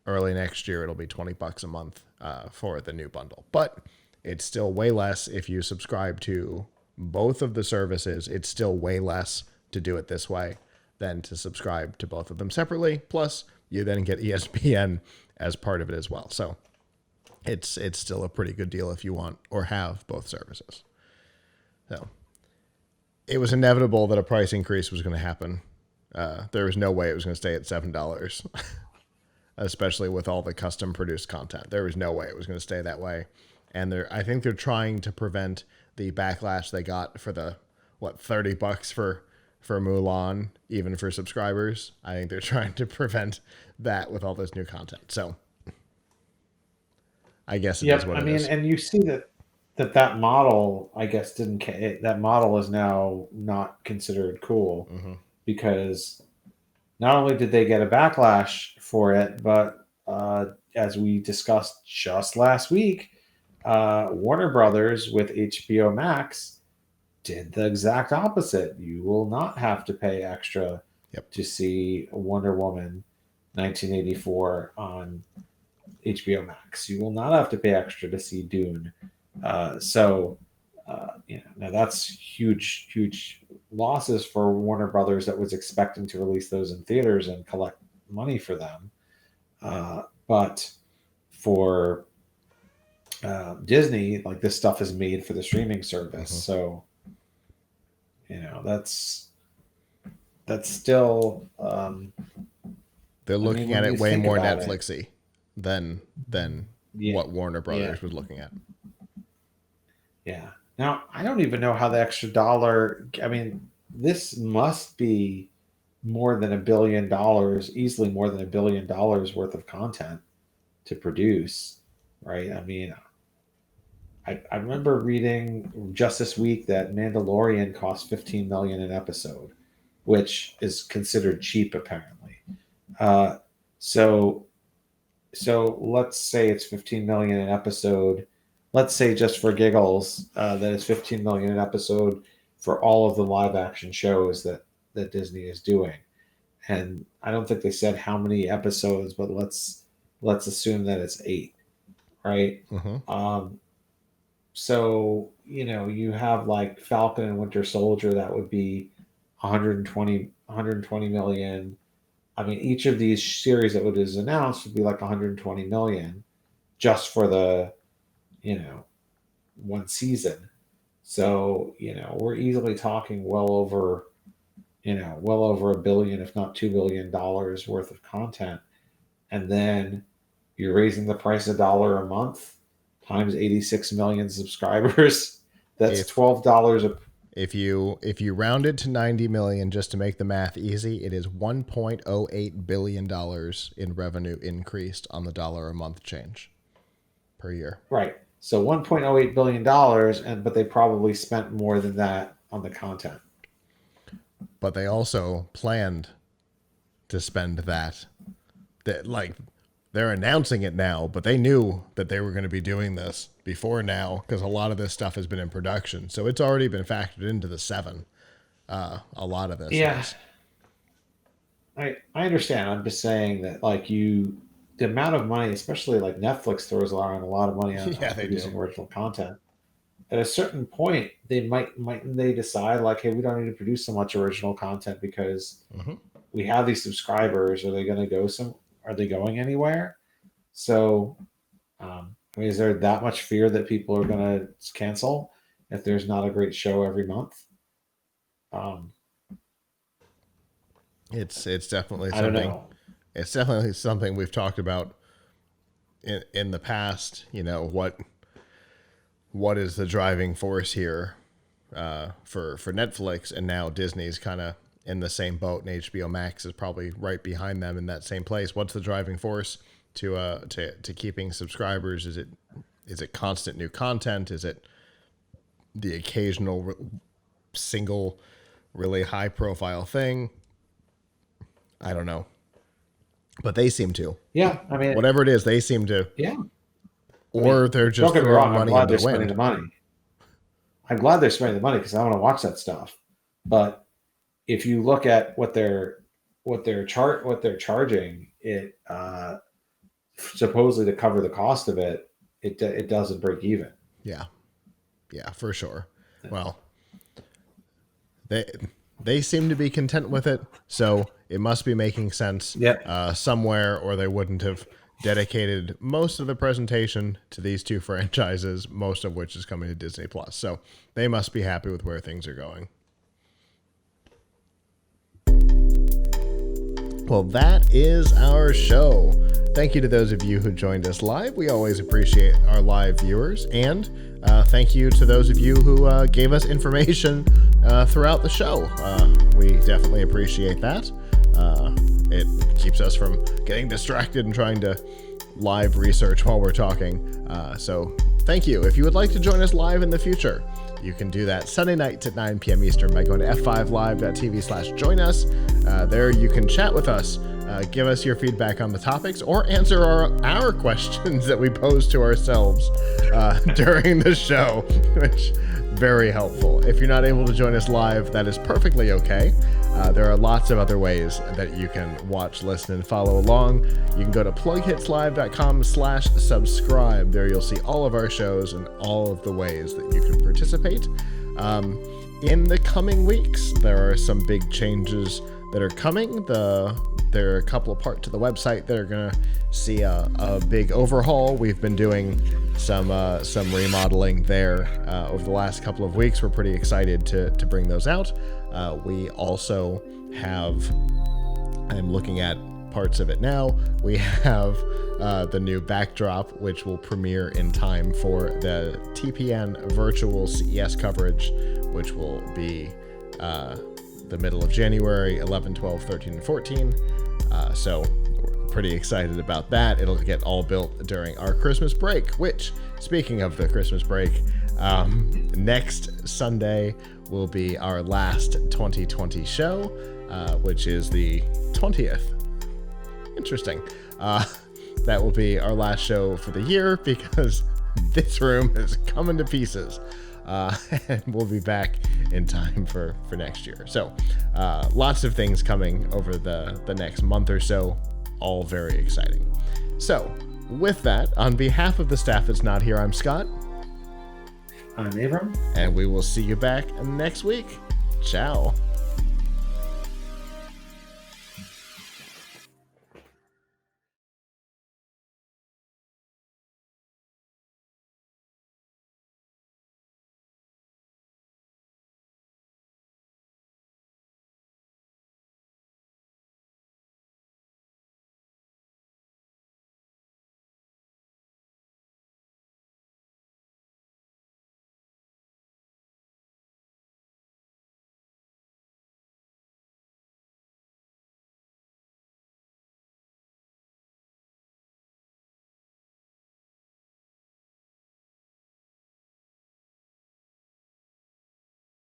S1: early next year, it'll be $20 a month for the new bundle. But it's still way less if you subscribe to both of the services. It's still way less to do it this way than to subscribe to both of them separately. Plus, you then get ESPN as part of it as well. So it's still a pretty good deal if you want or have both services. So it was inevitable that a price increase was going to happen. There was no way it was going to stay at $7, especially with all the custom produced content. There was no way it was going to stay that way. And I think they're trying to prevent the backlash they got for the $30 for Mulan, even for subscribers. I think they're trying to prevent that with all this new content. So I guess it is what it is.
S2: And you see that model, I guess, that model is now not considered cool, because not only did they get a backlash for it, but as we discussed just last week, Warner Brothers with HBO Max did the exact opposite. You will not have to pay extra to see Wonder Woman 1984 on HBO Max. You will not have to pay extra to see Dune. Now that's huge losses for Warner Brothers that was expecting to release those in theaters and collect money for them. But for Disney, like, this stuff is made for the streaming service. So, that's still,
S1: they're looking at it way more Netflixy than what Warner Brothers was looking at.
S2: Yeah. Now, I don't even know how the extra dollar, this must be more than $1 billion, easily more than $1 billion worth of content to produce, right? I remember reading just this week that Mandalorian costs $15 million an episode, which is considered cheap, apparently. So let's say it's $15 million an episode. Let's say, just for giggles, that it's $15 million an episode for all of the live action shows that Disney is doing. And I don't think they said how many episodes, but let's assume that it's 8, right? So, you have like Falcon and Winter Soldier, that would be 120 million. Each of these series that is announced would be like 120 million just for the, one season. So, we're easily talking well over $1 billion, if not $2 billion worth of content. And then you're raising the price $1 a month times 86 million subscribers. That's $12
S1: If you round it to 90 million just to make the math easy, it is $1.08 billion in revenue increased on the dollar a month change per year.
S2: Right. So $1.08 billion, but they probably spent more than that on the content.
S1: But they also planned to spend that. Like, they're announcing it now, but they knew that they were going to be doing this before now because a lot of this stuff has been in production. So it's already been factored into the 7. A lot of this.
S2: Yeah. I understand. I'm just saying that, like, the amount of money, especially like Netflix throws around a lot of money on producing original content. At a certain point, mightn't they decide, like, hey, we don't need to produce so much original content because we have these subscribers. Are they going to go are they going anywhere? So, I mean, is there that much fear that people are going to cancel if there's not a great show every month?
S1: It's definitely something.
S2: I don't know.
S1: It's definitely something we've talked about in the past. You know, what is the driving force here for Netflix, and now Disney's kind of in the same boat, and HBO Max is probably right behind them in that same place. What's the driving force to keeping subscribers? Is it constant new content? Is it the occasional single really high profile thing? I don't know, but they seem to.
S2: Yeah, I mean,
S1: whatever it is, they seem to.
S2: Yeah.
S1: Or they're just throwing money into the wind.
S2: I'm glad they're spending the money because I want to watch that stuff. But if you look at what they're charging, it supposedly to cover the cost of it, it doesn't break even.
S1: Yeah, for sure. Well, they seem to be content with it, so it must be making sense somewhere, or they wouldn't have dedicated most of the presentation to these 2 franchises, most of which is coming to Disney Plus. So they must be happy with where things are going. Well, that is our show. Thank you to those of you who joined us live. We always appreciate our live viewers. And thank you to those of you who gave us information throughout the show. We definitely appreciate that. It keeps us from getting distracted and trying to live research while we're talking. So thank you. If you would like to join us live in the future, you can do that Sunday nights at 9 p.m. Eastern by going to f5live.tv/join us. There you can chat with us, give us your feedback on the topics, or answer our questions that we pose to ourselves during the show, which very helpful. If you're not able to join us live, that is perfectly okay. There are lots of other ways that you can watch, listen, and follow along. You can go to plughitslive.com/subscribe. There you'll see all of our shows and all of the ways that you can participate. In the coming weeks, there are some big changes that are coming. There are a couple of parts to the website that are going to see a big overhaul. We've been doing some remodeling there over the last couple of weeks. We're pretty excited to bring those out. We also have, I'm looking at parts of it now, we have the new backdrop, which will premiere in time for the TPN virtual CES coverage, which will be the middle of January, 11, 12, 13, and 14. So we're pretty excited about that. It'll get all built during our Christmas break, which, speaking of the Christmas break, next Sunday will be our last 2020 show, which is the 20th. Interesting. That will be our last show for the year because this room is coming to pieces. And we'll be back in time for next year. So lots of things coming over the next month or so, all very exciting. So with that, on behalf of the staff that's not here, I'm Scott.
S2: I'm Avram.
S1: And we will see you back next week. Ciao.